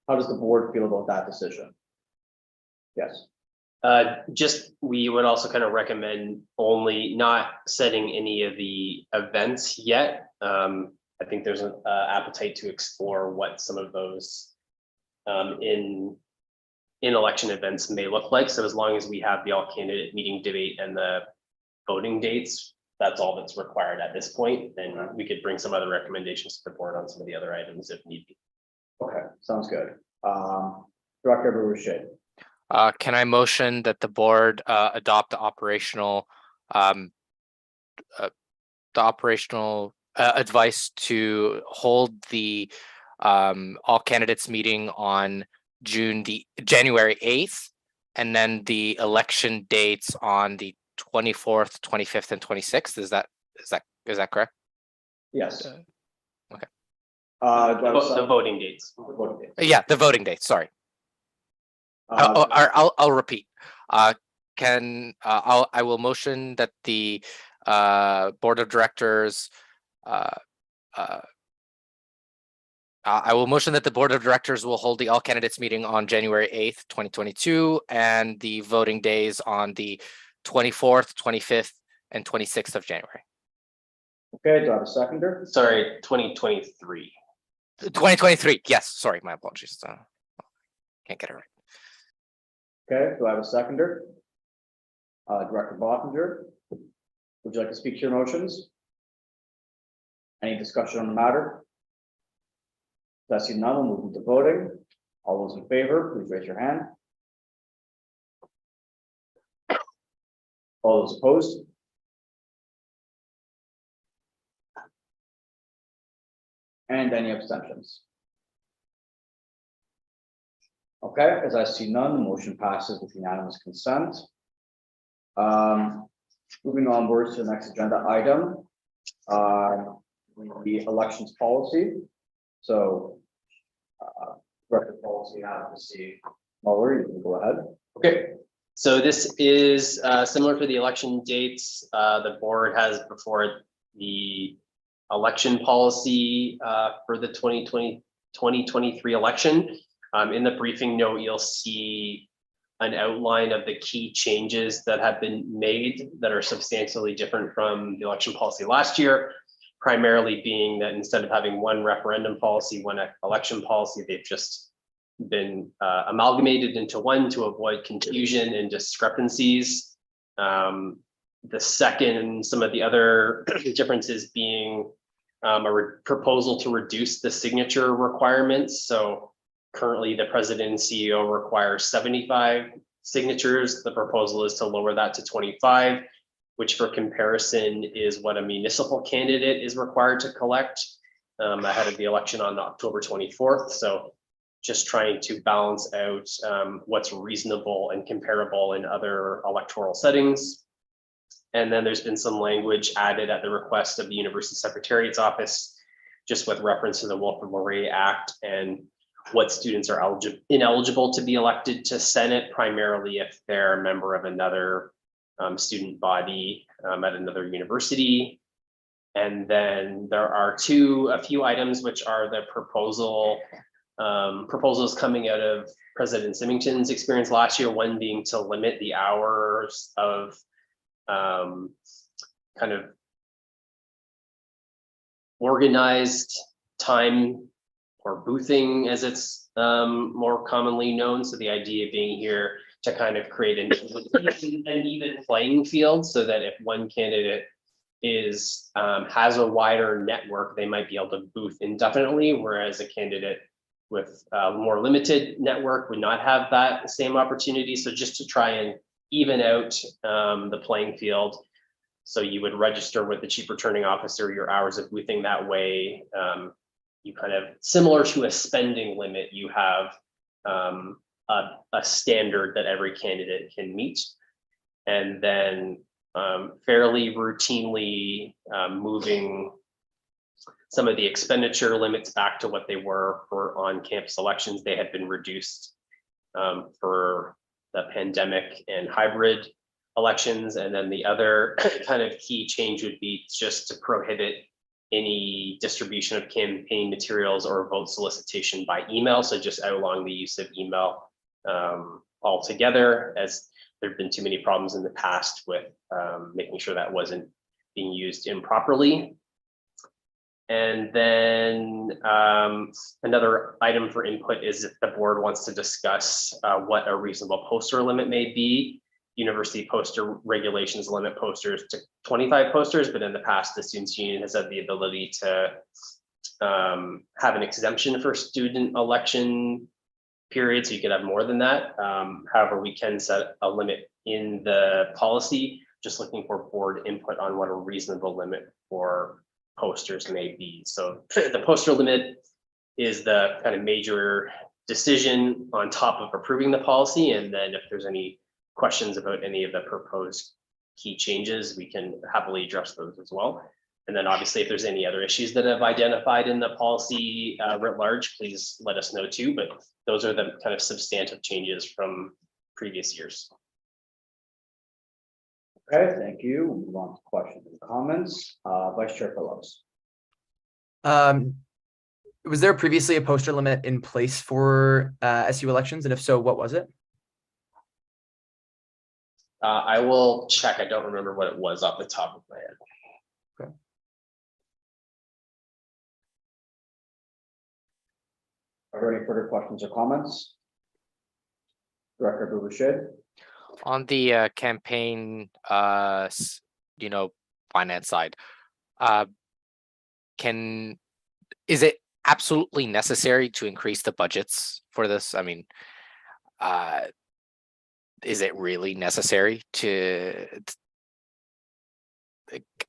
Speaker 1: the board feel about that decision? Yes.
Speaker 4: Just, we would also kind of recommend only not setting any of the events yet. I think there's an appetite to explore what some of those in election events may look like. So as long as we have the all candidate meeting debate and the voting dates, that's all that's required at this point. Then we could bring some other recommendations to the board on some of the other items if need be.
Speaker 1: Okay, sounds good. Director Baruchet.
Speaker 5: Can I motion that the board adopt the operational advice to hold the all candidates meeting on January 8th, and then the election dates on the 24th, 25th, and 26th? Is that correct?
Speaker 1: Yes.
Speaker 5: Okay.
Speaker 4: The voting dates.
Speaker 5: Yeah, the voting dates. Sorry. I'll repeat. I will motion that the board of directors. I will motion that the board of directors will hold the all candidates meeting on January 8th, 2022, and the voting days on the 24th, 25th, and 26th of January.
Speaker 1: Okay, do I have a seconder?
Speaker 4: Sorry, 2023.
Speaker 5: 2023. Yes, sorry, my apologies. Can't get it right.
Speaker 1: Okay, do I have a seconder? Director Bottinger, would you like to speak to your motions? Any discussion on the matter? If I see none, we'll move into voting. All those in favor, please raise your hand. All those opposed? And any abstentions? Okay, as I see none, the motion passes with unanimous consent. Moving onwards to the next agenda item, the elections policy. So, record policy advocacy. Muller, you can go ahead.
Speaker 4: Okay, so this is similar to the election dates. The board has before it the election policy for the 2023 election. In the briefing note, you'll see an outline of the key changes that have been made that are substantially different from the election policy last year, primarily being that instead of having one referendum policy, one election policy, they've just been amalgamated into one to avoid confusion and discrepancies. The second, some of the other differences being a proposal to reduce the signature requirements. So currently the president and CEO require 75 signatures. The proposal is to lower that to 25, which for comparison is what a municipal candidate is required to collect ahead of the election on October 24th. So just trying to balance out what's reasonable and comparable in other electoral settings. And then there's been some language added at the request of the University Secretariat's office, just with reference to the Wilfrid-Laurier Act and what students are ineligible to be elected to Senate, primarily if they're a member of another student body at another university. And then there are a few items which are the proposals coming out of President Symington's experience last year, one being to limit the hours of kind of organized time or boothing as it's more commonly known. So the idea being here to kind of create an even playing field so that if one candidate has a wider network, they might be able to booth indefinitely, whereas a candidate with a more limited network would not have that same opportunity. So just to try and even out the playing field. So you would register with the chief returning officer your hours of boothing that way. You kind of similar to a spending limit, you have a standard that every candidate can meet. And then fairly routinely moving some of the expenditure limits back to what they were for on-campus elections. They had been reduced for the pandemic and hybrid elections. And then the other kind of key change would be just to prohibit any distribution of campaign materials or vote solicitation by email. So just outlawing the use of email altogether, as there have been too many problems in the past with making sure that wasn't being used improperly. And then another item for input is if the board wants to discuss what a reasonable poster limit may be. University poster regulations limit posters to 25 posters, but in the past, the Students' Union has had the ability to have an exemption for student election period, so you could have more than that. However, we can set a limit in the policy, just looking for board input on what a reasonable limit for posters may be. So the poster limit is the kind of major decision on top of approving the policy. And then if there's any questions about any of the proposed key changes, we can happily address those as well. And then obviously, if there's any other issues that have identified in the policy writ large, please let us know too. But those are the kind of substantive changes from previous years.
Speaker 1: Okay, thank you. We'll move on to questions and comments. Vice Chair Phillips.
Speaker 9: Was there previously a poster limit in place for SU elections? And if so, what was it?
Speaker 4: I will check. I don't remember what it was off the top of my head.
Speaker 9: Okay.
Speaker 1: Are there any further questions or comments? Director Boucher.
Speaker 5: On the campaign, finance side, is it absolutely necessary to increase the budgets for this? I mean, is it really necessary to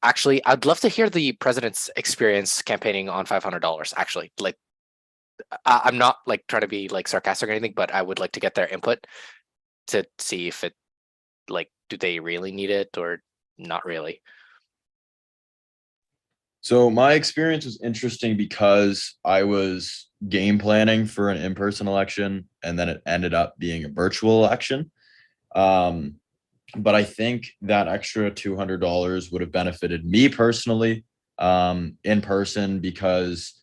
Speaker 5: actually? I'd love to hear the president's experience campaigning on $500. Actually, like, I'm not like trying to be like sarcastic or anything, but I would like to get their input to see if it, like, do they really need it or not really?
Speaker 6: So my experience was interesting because I was game planning for an in-person election and then it ended up being a virtual election. But I think that extra $200 would have benefited me personally in person because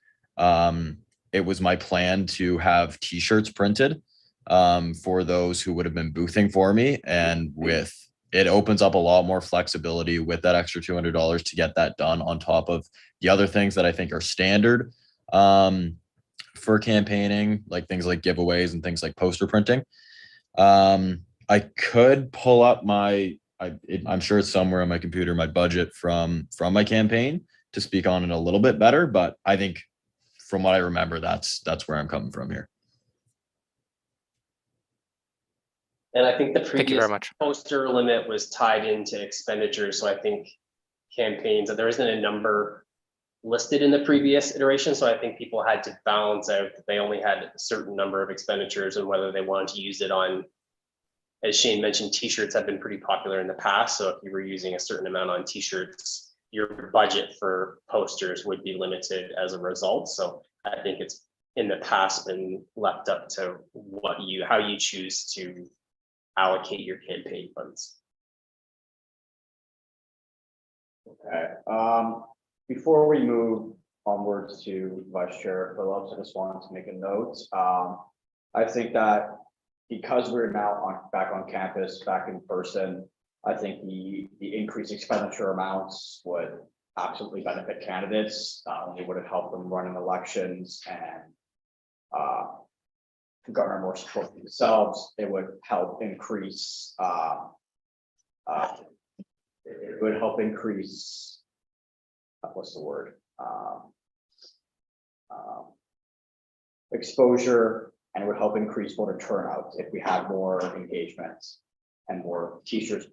Speaker 6: it was my plan to have t-shirts printed for those who would have been boothing for me. And with it opens up a lot more flexibility with that extra $200 to get that done on top of the other things that I think are standard for campaigning, like things like giveaways and things like poster printing. I could pull up I'm sure it's somewhere on my computer, my budget from my campaign to speak on it a little bit better, but I think from what I remember, that's where I'm coming from here.
Speaker 4: And I think the
Speaker 5: Thank you
Speaker 4: previous
Speaker 5: very much.
Speaker 4: poster limit was tied into expenditures. So I think campaigns, there isn't a number listed in the previous iteration. So I think people had to balance out that they only had a certain number of expenditures and whether they wanted to use it on, as Shane mentioned, t-shirts have been pretty popular in the past. So if you were using a certain amount on t-shirts, your budget for posters would be limited as a result. So I think it's in the past been left up to how you choose to allocate your campaign funds.
Speaker 1: Okay. before we move onwards to Vice Chair Phillips, I just wanted to make a note. I think that because we're now back on campus, back in person, I think the increased expenditure amounts would absolutely benefit candidates. Not only would it help them run in elections and garner more support for themselves, it would help increase what's the word? Exposure, and it would help increase voter turnout if we had more engagements and more t-shirts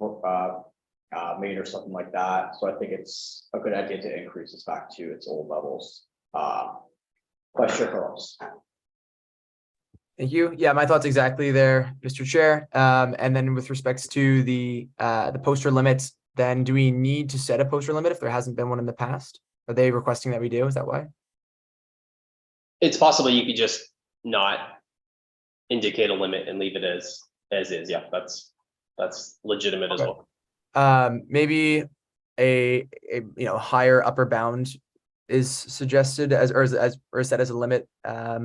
Speaker 1: made or something like that. So I think it's a good idea to increase this back to its old levels. Vice Chair Phillips.
Speaker 9: Thank you. Yeah, my thoughts exactly there, Mr. Chair. And then with respects to the poster limits, then do we need to set a poster limit if there hasn't been one in the past? Are they requesting that we do? Is that why?
Speaker 4: It's possible you could just not indicate a limit and leave it as is. Yeah, that's legitimate as
Speaker 9: Okay.
Speaker 4: well.
Speaker 9: Maybe a higher upper bound is suggested or set as a limit. I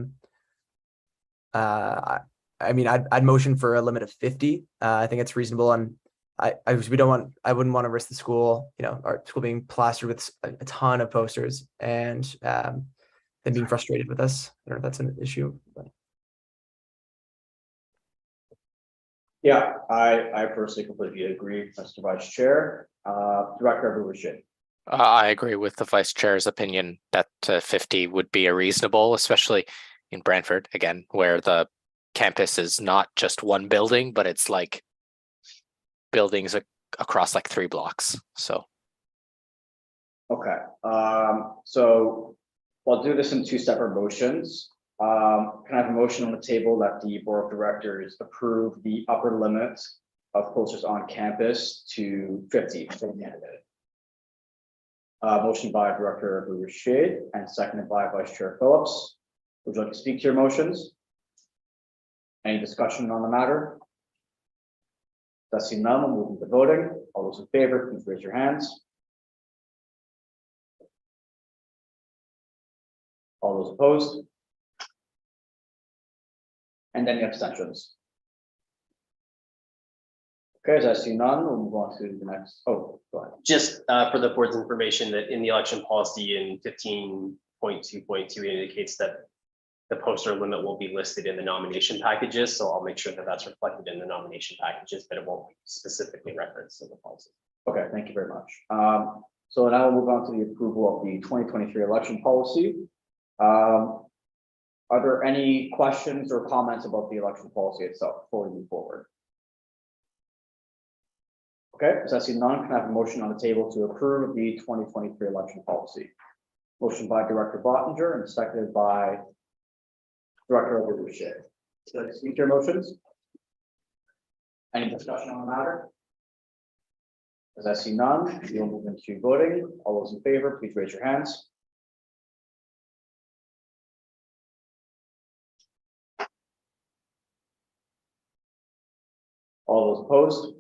Speaker 9: mean, I'd motion for a limit of 50. I think it's reasonable, and I wouldn't want to risk the school, our school being plastered with a ton of posters and them being frustrated with us. I don't know if that's an issue, but.
Speaker 1: Yeah, I personally completely agree, Mr. Vice Chair. Director Boucher.
Speaker 5: I agree with the vice chair's opinion that 50 would be a reasonable, especially in Brantford, again, where the campus is not just one building, but it's like buildings across like 3 blocks. So.
Speaker 1: Okay, so I'll do this in 2 separate motions. Can I have a motion on the table that the Board of Directors approve the upper limit of posters on campus to 50 for the candidate? Motion by Director Boucher and seconded by Vice Chair Phillips. Would you like to speak to your motions? Any discussion on the matter? Does see none, we'll move into voting. All those in favor, please raise your hands. All those opposed? And any abstentions? Okay, as I see none, we'll move on to the next. Oh, go ahead.
Speaker 4: Just for the board's information, that in the election policy in 15.2.2 indicates that the poster limit will be listed in the nomination packages. So I'll make sure that that's reflected in the nomination packages, but it won't be specifically referenced in the policy.
Speaker 1: Okay, thank you very much. So now we'll move on to the approval of the 2023 election policy. Are there any questions or comments about the election policy itself before we move forward? Okay, as I see none, can I have a motion on the table to approve the 2023 election policy? Motion by Director Bottinger and seconded by Director Boucher. Should I speak to your motions? Any discussion on the matter? As I see none, we'll move into voting. All those in favor, please raise your hands. All those opposed?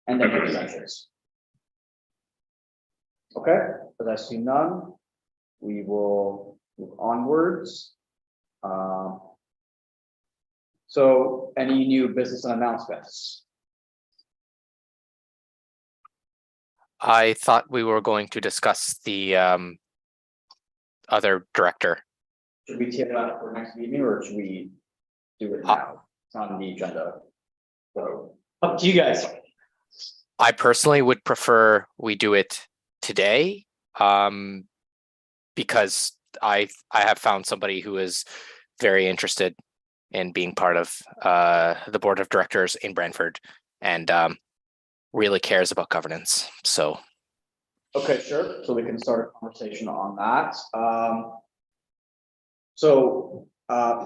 Speaker 1: And then abstentions. Okay, as I see none, we will move onwards. So any new business and announcements?
Speaker 5: I thought we were going to discuss the other director.
Speaker 1: Should we take that for next meeting or should we do it now? It's on the agenda. So
Speaker 8: Up to you guys.
Speaker 5: I personally would prefer we do it today, because I have found somebody who is very interested in being part of the board of directors in Brantford and really cares about governance. So.
Speaker 1: okay, sure. So we can start a conversation on that. So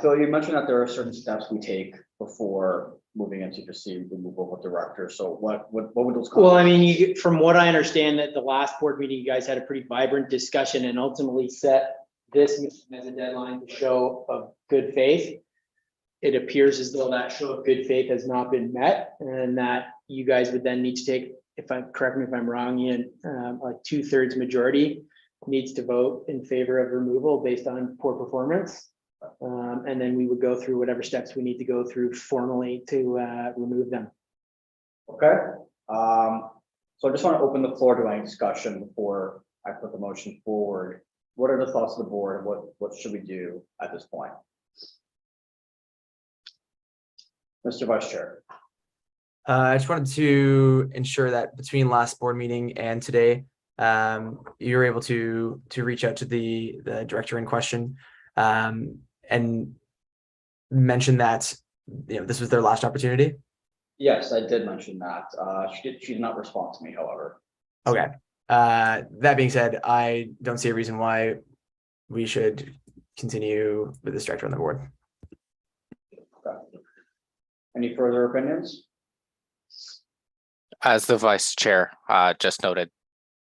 Speaker 1: Phil, you mentioned that there are certain steps we take before moving into proceed removal of director. So what would those?
Speaker 8: Well, I mean, from what I understand, that the last board meeting, you guys had a pretty vibrant discussion and ultimately set this as a deadline to show of good faith. It appears as though that show of good faith has not been met and that you guys would then need to take correct me if I'm wrong, Ian, a 2/3 majority needs to vote in favor of removal based on poor performance. And then we would go through whatever steps we need to go through formally to remove them.
Speaker 1: Okay, so I just want to open the floor to any discussion before I put the motion forward. What are the thoughts of the board? What should we do at this point? Mr. Vice Chair.
Speaker 9: I just wanted to ensure that between last board meeting and today, you were able to reach out to the director in question, and mention that, you know, this was their last opportunity.
Speaker 1: Yes, I did mention that. She did not respond to me, however.
Speaker 9: Okay. That being said, I don't see a reason why we should continue with this director on the board.
Speaker 1: Okay. Any further opinions?
Speaker 5: As the vice chair just noted,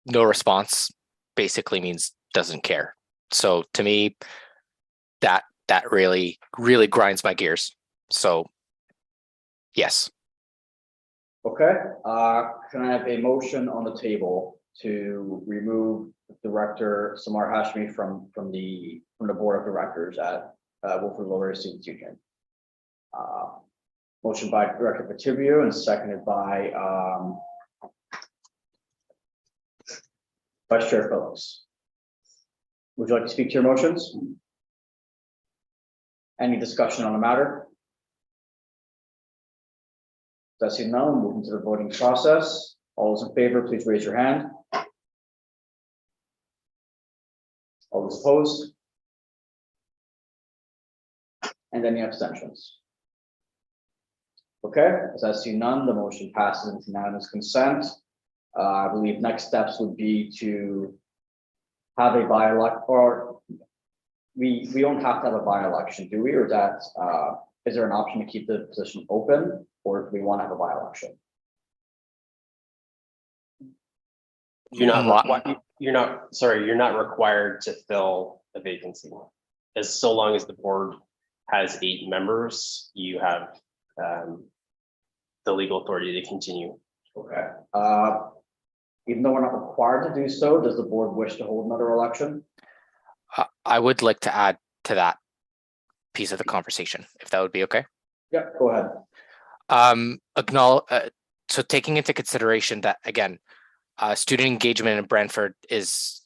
Speaker 5: no response basically means doesn't care. So to me, that really grinds my gears. So yes.
Speaker 1: Okay, can I have a motion on the table to remove Director Samar Hashmi from the board of directors at Wilfrid Laurier Students Union? Motion by Director Petitbio and seconded by Vice Chair Phillips. Would you like to speak to your motions? Any discussion on the matter? Does he know? Move into the voting process. All those in favor, please raise your hand. All those opposed? And any abstentions? Okay, as I see none, the motion passes into unanimous consent. I believe next steps would be to have a by-elect, or we don't have to have a by-election, do we? Or is that is there an option to keep the position open, or do we want to have a by-election?
Speaker 4: You're not required to fill a vacancy. As so long as the board has 8 members, you have the legal authority to continue.
Speaker 1: Okay. Even though we're not required to do so, does the board wish to hold another election?
Speaker 5: I would like to add to that piece of the conversation, if that would be okay.
Speaker 1: Yeah, go ahead.
Speaker 5: So taking into consideration that, again, student engagement in Brantford is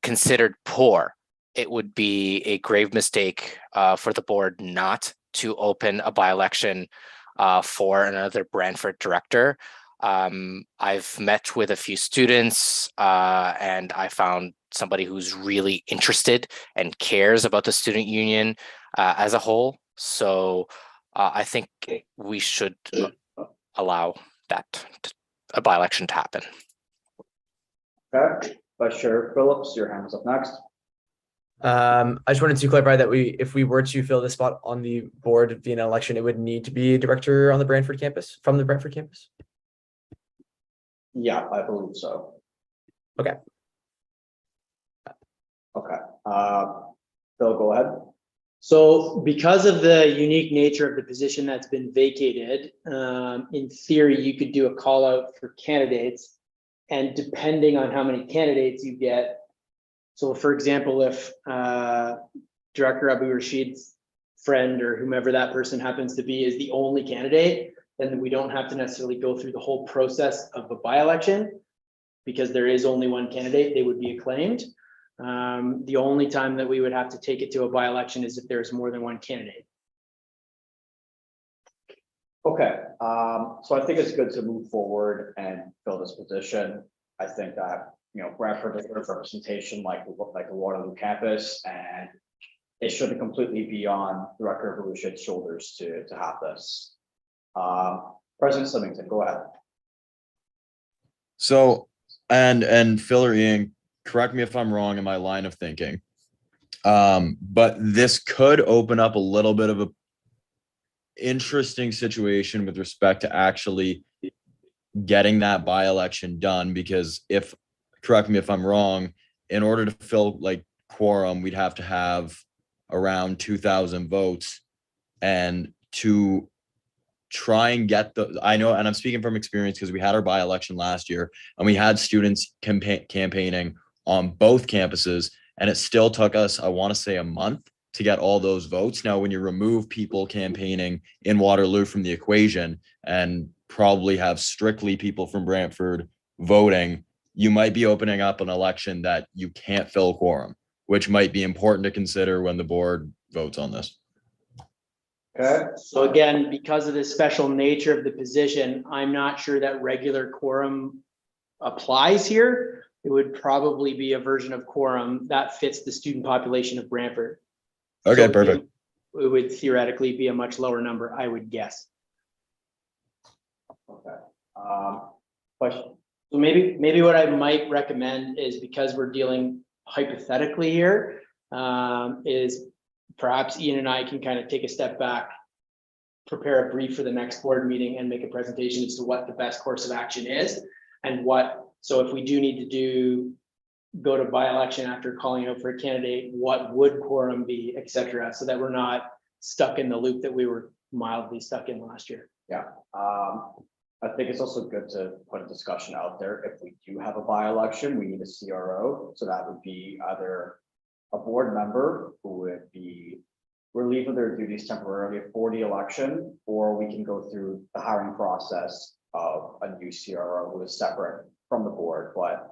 Speaker 5: considered poor, it would be a grave mistake for the board not to open a by-election for another Brantford director. I've met with a few students and I found somebody who's really interested and cares about the student union as a whole. So I think we should allow that a by-election to happen.
Speaker 1: Okay, Vice Chair Phillips, your hand is up next.
Speaker 9: I just wanted to clarify that if we were to fill the spot on the board via an election, it would need to be a director on the Brantford campus, from the Brantford campus.
Speaker 1: Yeah, I believe so.
Speaker 9: Okay.
Speaker 1: Okay. Phil, go ahead.
Speaker 8: So because of the unique nature of the position that's been vacated, in theory, you could do a call out for candidates. And depending on how many candidates you get, so for example, if Director Abu Rashid's friend or whomever that person happens to be is the only candidate, then we don't have to necessarily go through the whole process of a by-election because there is only one candidate, they would be acclaimed. The only time that we would have to take it to a by-election is if there's more than one candidate.
Speaker 1: Okay, so I think it's good to move forward and fill this position. I think that, you know, Brantford deserves representation like the Waterloo campus, and it shouldn't completely be on Director Volushid's shoulders to have this. President Symington, go ahead.
Speaker 6: So, and Phil or Ian, correct me if I'm wrong in my line of thinking. But this could open up a little bit of a interesting situation with respect to actually getting that by-election done, because if, correct me if I'm wrong, in order to fill like quorum, we'd have to have around 2,000 votes, and to try and get I know, and I'm speaking from experience because we had our by-election last year and we had students campaigning on both campuses, and it still took us, I want to say, a month to get all those votes. Now, when you remove people campaigning in Waterloo from the equation and probably have strictly people from Brantford voting, you might be opening up an election that you can't fill quorum, which might be important to consider when the board votes on this.
Speaker 1: Okay,
Speaker 8: So again, because of the special nature of the position, I'm not sure that regular quorum applies here. It would probably be a version of quorum that fits the student population of Brantford.
Speaker 6: Okay,
Speaker 8: So
Speaker 6: perfect.
Speaker 8: It would theoretically be a much lower number, I would guess.
Speaker 1: okay. Question. So maybe what I might recommend is, because we're dealing hypothetically here, is perhaps Ian and I can kind of take a step back, prepare a brief for the next board meeting and make a presentation as to what the best course of action is and so if we do need to go to by-election after calling out for a candidate, what would quorum be, et cetera, so that we're not stuck in the loop that we were mildly stuck in last year. Yeah, I think it's also good to put a discussion out there. If we do have a by-election, we need a CRO. So that would be either a board member who would be relieved of their duties temporarily for the election, or we can go through the hiring process of a new CRO who is separate from the board. But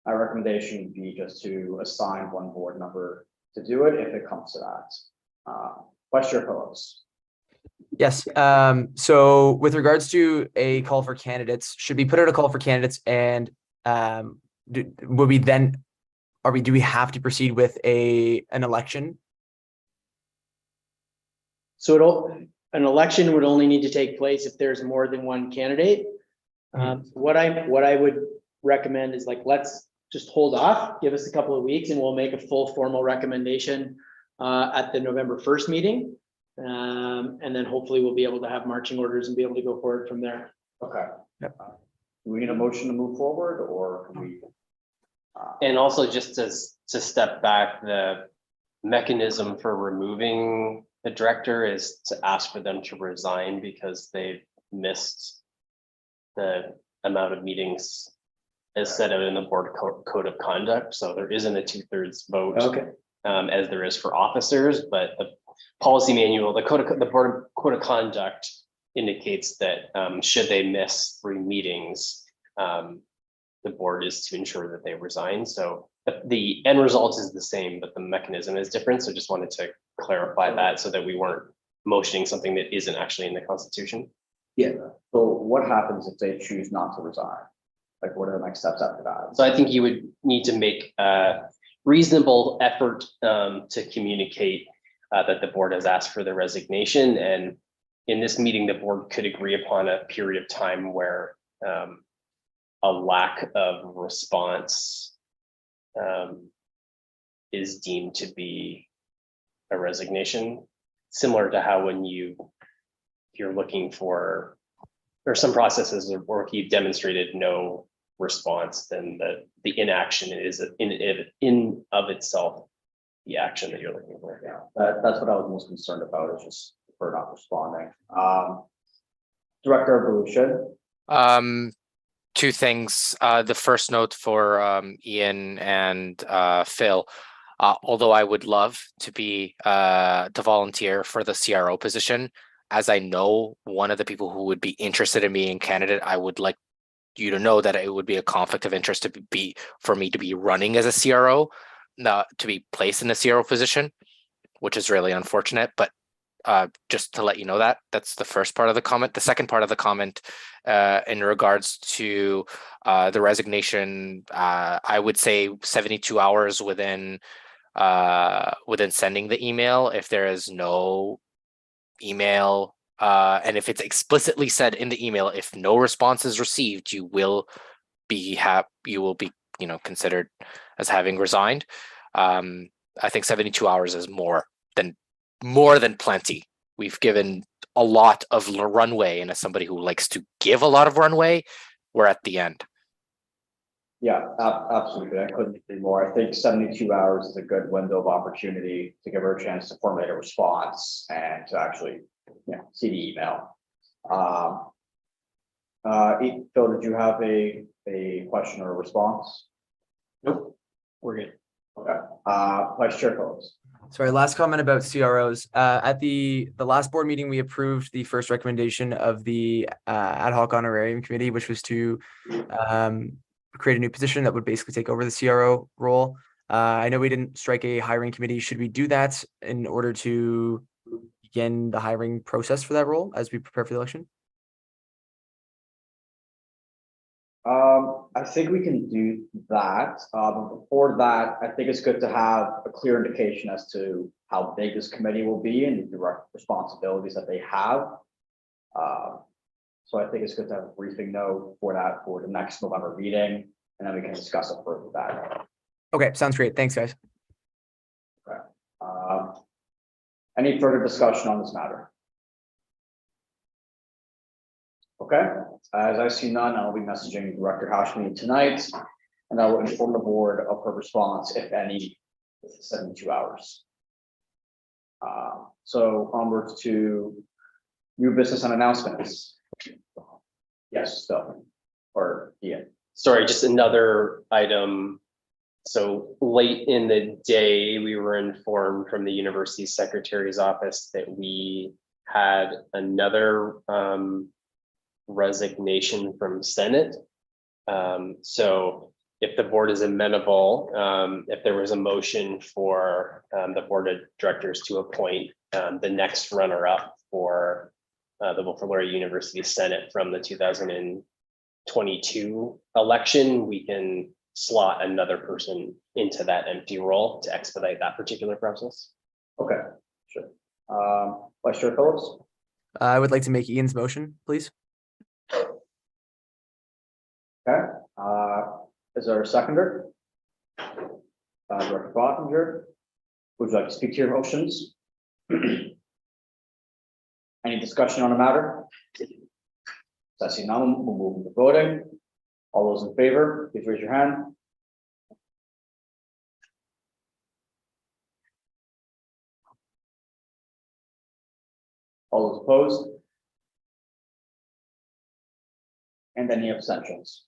Speaker 1: my recommendation would be just to assign one board member to do it if it comes to that. Vice Chair Phillips.
Speaker 9: Yes, so with regards to a call for candidates, should we put out a call for candidates and do we have to proceed with an election?
Speaker 8: So an election would only need to take place if there's more than one candidate. What I would recommend is, like, let's just hold off, give us a couple of weeks, and we'll make a full formal recommendation at the November 1st meeting. And then hopefully we'll be able to have marching orders and be able to go forward from there.
Speaker 1: Okay.
Speaker 9: Yep.
Speaker 1: Do we need a motion to move forward, or can we?
Speaker 4: And also, just to step back, the mechanism for removing the director is to ask for them to resign because they've missed the amount of meetings as set out in the board code of conduct. So there isn't a 2/3 vote.
Speaker 8: Okay.
Speaker 4: As there is for officers, but the policy manual, the board code of conduct indicates that should they miss 3 meetings, the board is to ensure that they resign. So the end result is the same, but the mechanism is different. So just wanted to clarify that so that we weren't motioning something that isn't actually in the Constitution.
Speaker 1: Yeah. So what happens if they choose not to resign? Like, what are the next steps after that?
Speaker 4: So I think you would need to make a reasonable effort to communicate that the board has asked for the resignation. And in this meeting, the board could agree upon a period of time where a lack of response is deemed to be a resignation, similar to how when you're looking for, or some processes or if you've demonstrated no response, then the inaction is in of itself the action that you're looking for.
Speaker 1: Yeah, that's what I was most concerned about, is just for not responding. Director Evolution.
Speaker 5: 2 things. The first note for Ian and Phil. Although I would love to volunteer for the CRO position, as I know one of the people who would be interested in being a candidate, I would like you to know that it would be a conflict of interest for me to be running as a CRO, not to be placed in a CRO position, which is really unfortunate. But just to let you know that's the first part of the comment. The second part of the comment in regards to the resignation, I would say 72 hours within sending the email. If there is no email, and if it's explicitly said in the email, if no response is received, you will be considered as having resigned. I think 72 hours is more than plenty. We've given a lot of runway, and as somebody who likes to give a lot of runway, we're at the end.
Speaker 1: Yeah, absolutely. I couldn't agree more. I think 72 hours is a good window of opportunity to give her a chance to formulate a response and to actually, see the email. Phil, did you have a question or a response?
Speaker 8: Nope, we're good.
Speaker 1: Okay, Vice Chair Phillips.
Speaker 9: Sorry, last comment about CROs. At the last board meeting, we approved the first recommendation of the ad hoc honorarium committee, which was to create a new position that would basically take over the CRO role. I know we didn't strike a hiring committee. Should we do that in order to begin the hiring process for that role as we prepare for the election?
Speaker 1: I think we can do that. But before that, I think it's good to have a clear indication as to how big this committee will be and the direct responsibilities that they have. So I think it's good to have a briefing note for that for the next November meeting, and then we can discuss it further with that.
Speaker 9: Okay, sounds great. Thanks, guys.
Speaker 1: Any further discussion on this matter? Okay, as I see none, I'll be messaging Director Hashmi tonight, and I will inform the board of her response, if any, within 72 hours. So onwards to new business and announcements. Yes, Phil, or Ian.
Speaker 4: Sorry, just another item. So late in the day, we were informed from the university secretary's office that we had another resignation from Senate. So if the board is amenable, if there was a motion for the board of directors to appoint the next runner-up for the Wilfrid Laurier University Senate from the 2022 election, we can slot another person into that empty role to expedite that particular process.
Speaker 1: Okay, sure. Vice Chair Phillips.
Speaker 9: I would like to make Ian's motion, please.
Speaker 1: Okay, is there a seconder? Director Bottinger, would you like to speak to your motions? Any discussion on the matter? I see none, we'll move to voting. All those in favor, please raise your hand. All those opposed? And any abstentions?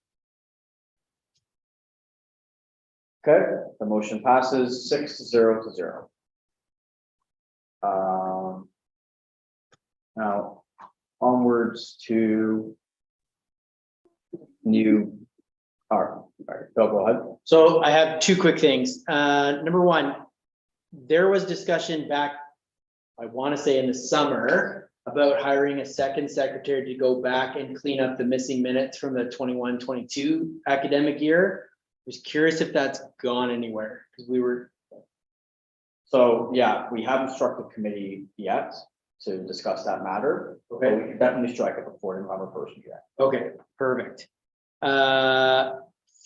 Speaker 1: Okay, the motion passes 6-0. Now onwards to new. All right, Phil, go ahead.
Speaker 8: So I have two quick things. Number one, there was discussion back, I want to say in the summer, about hiring a second secretary to go back and clean up the missing minutes from the 21-22 academic year. I was curious if that's gone anywhere, because we were.
Speaker 1: So, yeah, we haven't struck the committee yet to discuss that matter. Okay, we can definitely strike it before November 1st meeting.
Speaker 8: Okay, perfect.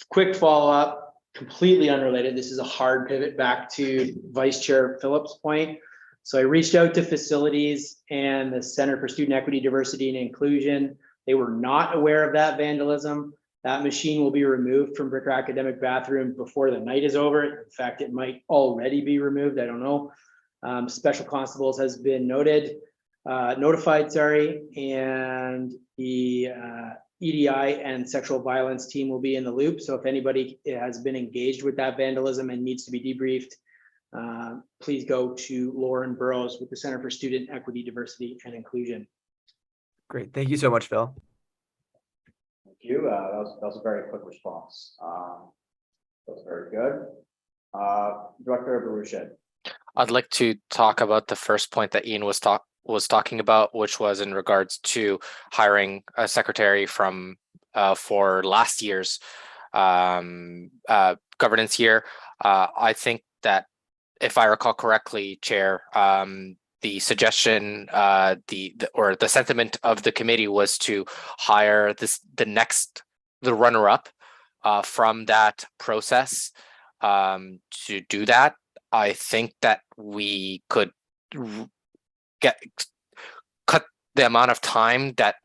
Speaker 8: Quick follow-up, completely unrelated. This is a hard pivot back to Vice Chair Phillips' point. So I reached out to facilities and the Center for Student Equity, Diversity and Inclusion. They were not aware of that vandalism. That machine will be removed from Bricker Academic Bathroom before the night is over. In fact, it might already be removed. I don't know. Special constables has been notified, and the EDI and sexual violence team will be in the loop. So if anybody has been engaged with that vandalism and needs to be debriefed, please go to Lauren Burrows with the Center for Student Equity, Diversity and Inclusion.
Speaker 9: Great. Thank you so much, Phil.
Speaker 1: Thank you. That was a very quick response. That was very good. Director Baruchet.
Speaker 5: I'd like to talk about the first point that Ian was talking about, which was in regards to hiring a secretary from for last year's governance year. I think that if I recall correctly, Chair, the suggestion, the sentiment of the committee was to hire the runner-up from that process to do that. I think that we could cut the amount of time that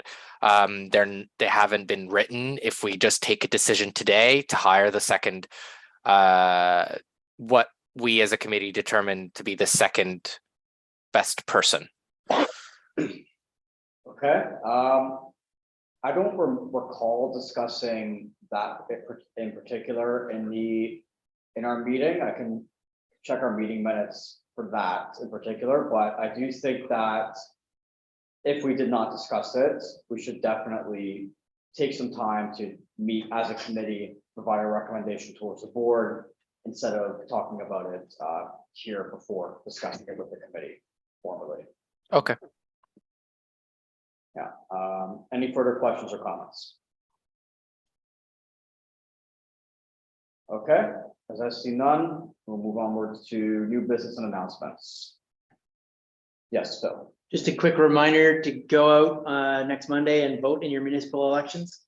Speaker 5: they haven't been written if we just take a decision today to hire the second, what we as a committee determined to be the second best person.
Speaker 1: Okay, I don't recall discussing that in particular in our meeting. I can check our meeting minutes for that in particular, but I do think that if we did not discuss it, we should definitely take some time to meet as a committee, provide a recommendation towards the board instead of talking about it here before discussing it with the committee formally.
Speaker 5: Okay.
Speaker 1: Yeah, any further questions or comments? Okay, as I see none, we'll move onwards to new business and announcements. Yes, Phil.
Speaker 8: Just a quick reminder to go out next Monday and vote in your municipal elections.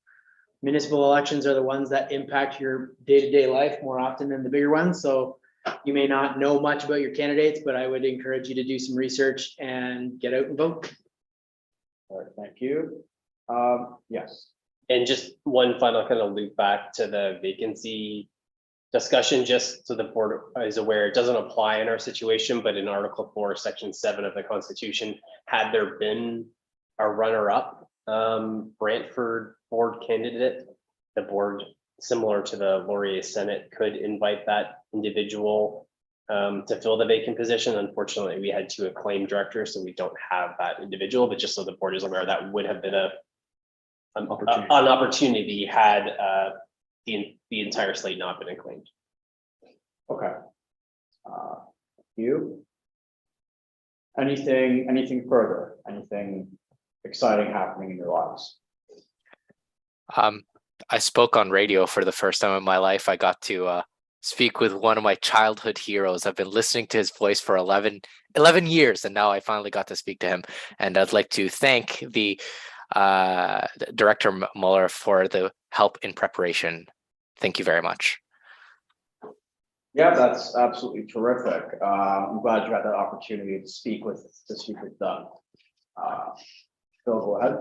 Speaker 8: Municipal elections are the ones that impact your day-to-day life more often than the bigger ones. So you may not know much about your candidates, but I would encourage you to do some research and get out and vote.
Speaker 1: All right, thank you. Yes.
Speaker 4: And just one final kind of loop back to the vacancy discussion, just so the board is aware, it doesn't apply in our situation, but in Article 4, Section 7 of the Constitution, had there been a runner-up Brantford board candidate, the board, similar to the Laurier Senate, could invite that individual to fill the vacant position. Unfortunately, we had 2 acclaimed directors, so we don't have that individual, but just so the board is aware, that would have been an opportunity had the entire slate not been acclaimed.
Speaker 1: Okay. You? Anything further? Anything exciting happening in your lives?
Speaker 5: I spoke on radio for the first time in my life. I got to speak with one of my childhood heroes. I've been listening to his voice for 11 years, and now I finally got to speak to him. And I'd like to thank the Director Muller for the help in preparation. Thank you very much.
Speaker 1: Yeah, that's absolutely terrific. I'm glad you had that opportunity to speak with Doug. Phil, go ahead.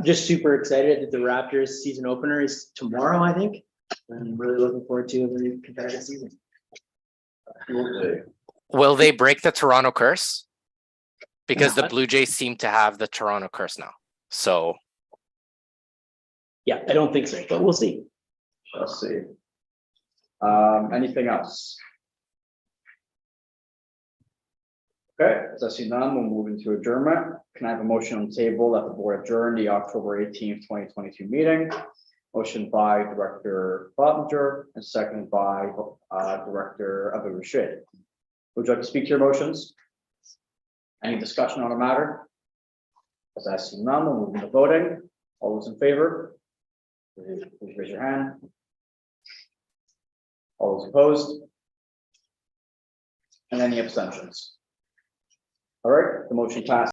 Speaker 8: Just super excited that the Raptors season opener is tomorrow, I think. I'm really looking forward to a very competitive season.
Speaker 5: Will they break the Toronto curse? Because the
Speaker 8: Yeah.
Speaker 5: Blue Jays seem to have the Toronto curse now. So
Speaker 8: Yeah, I don't think so, but we'll see.
Speaker 1: Let's see. Anything else? Okay, as I see none, we'll move into adjournment. Can I have a motion on the table that the board adjourn the October 18th, 2022 meeting? Motion by Director Pottinger and seconded by Director Abu-Rashid. Would you like to speak to your motions? Any discussion on the matter? As I see none, we'll move into voting. All those in favor? Please raise your hand. All those opposed? And any abstentions? All right, the motion passed.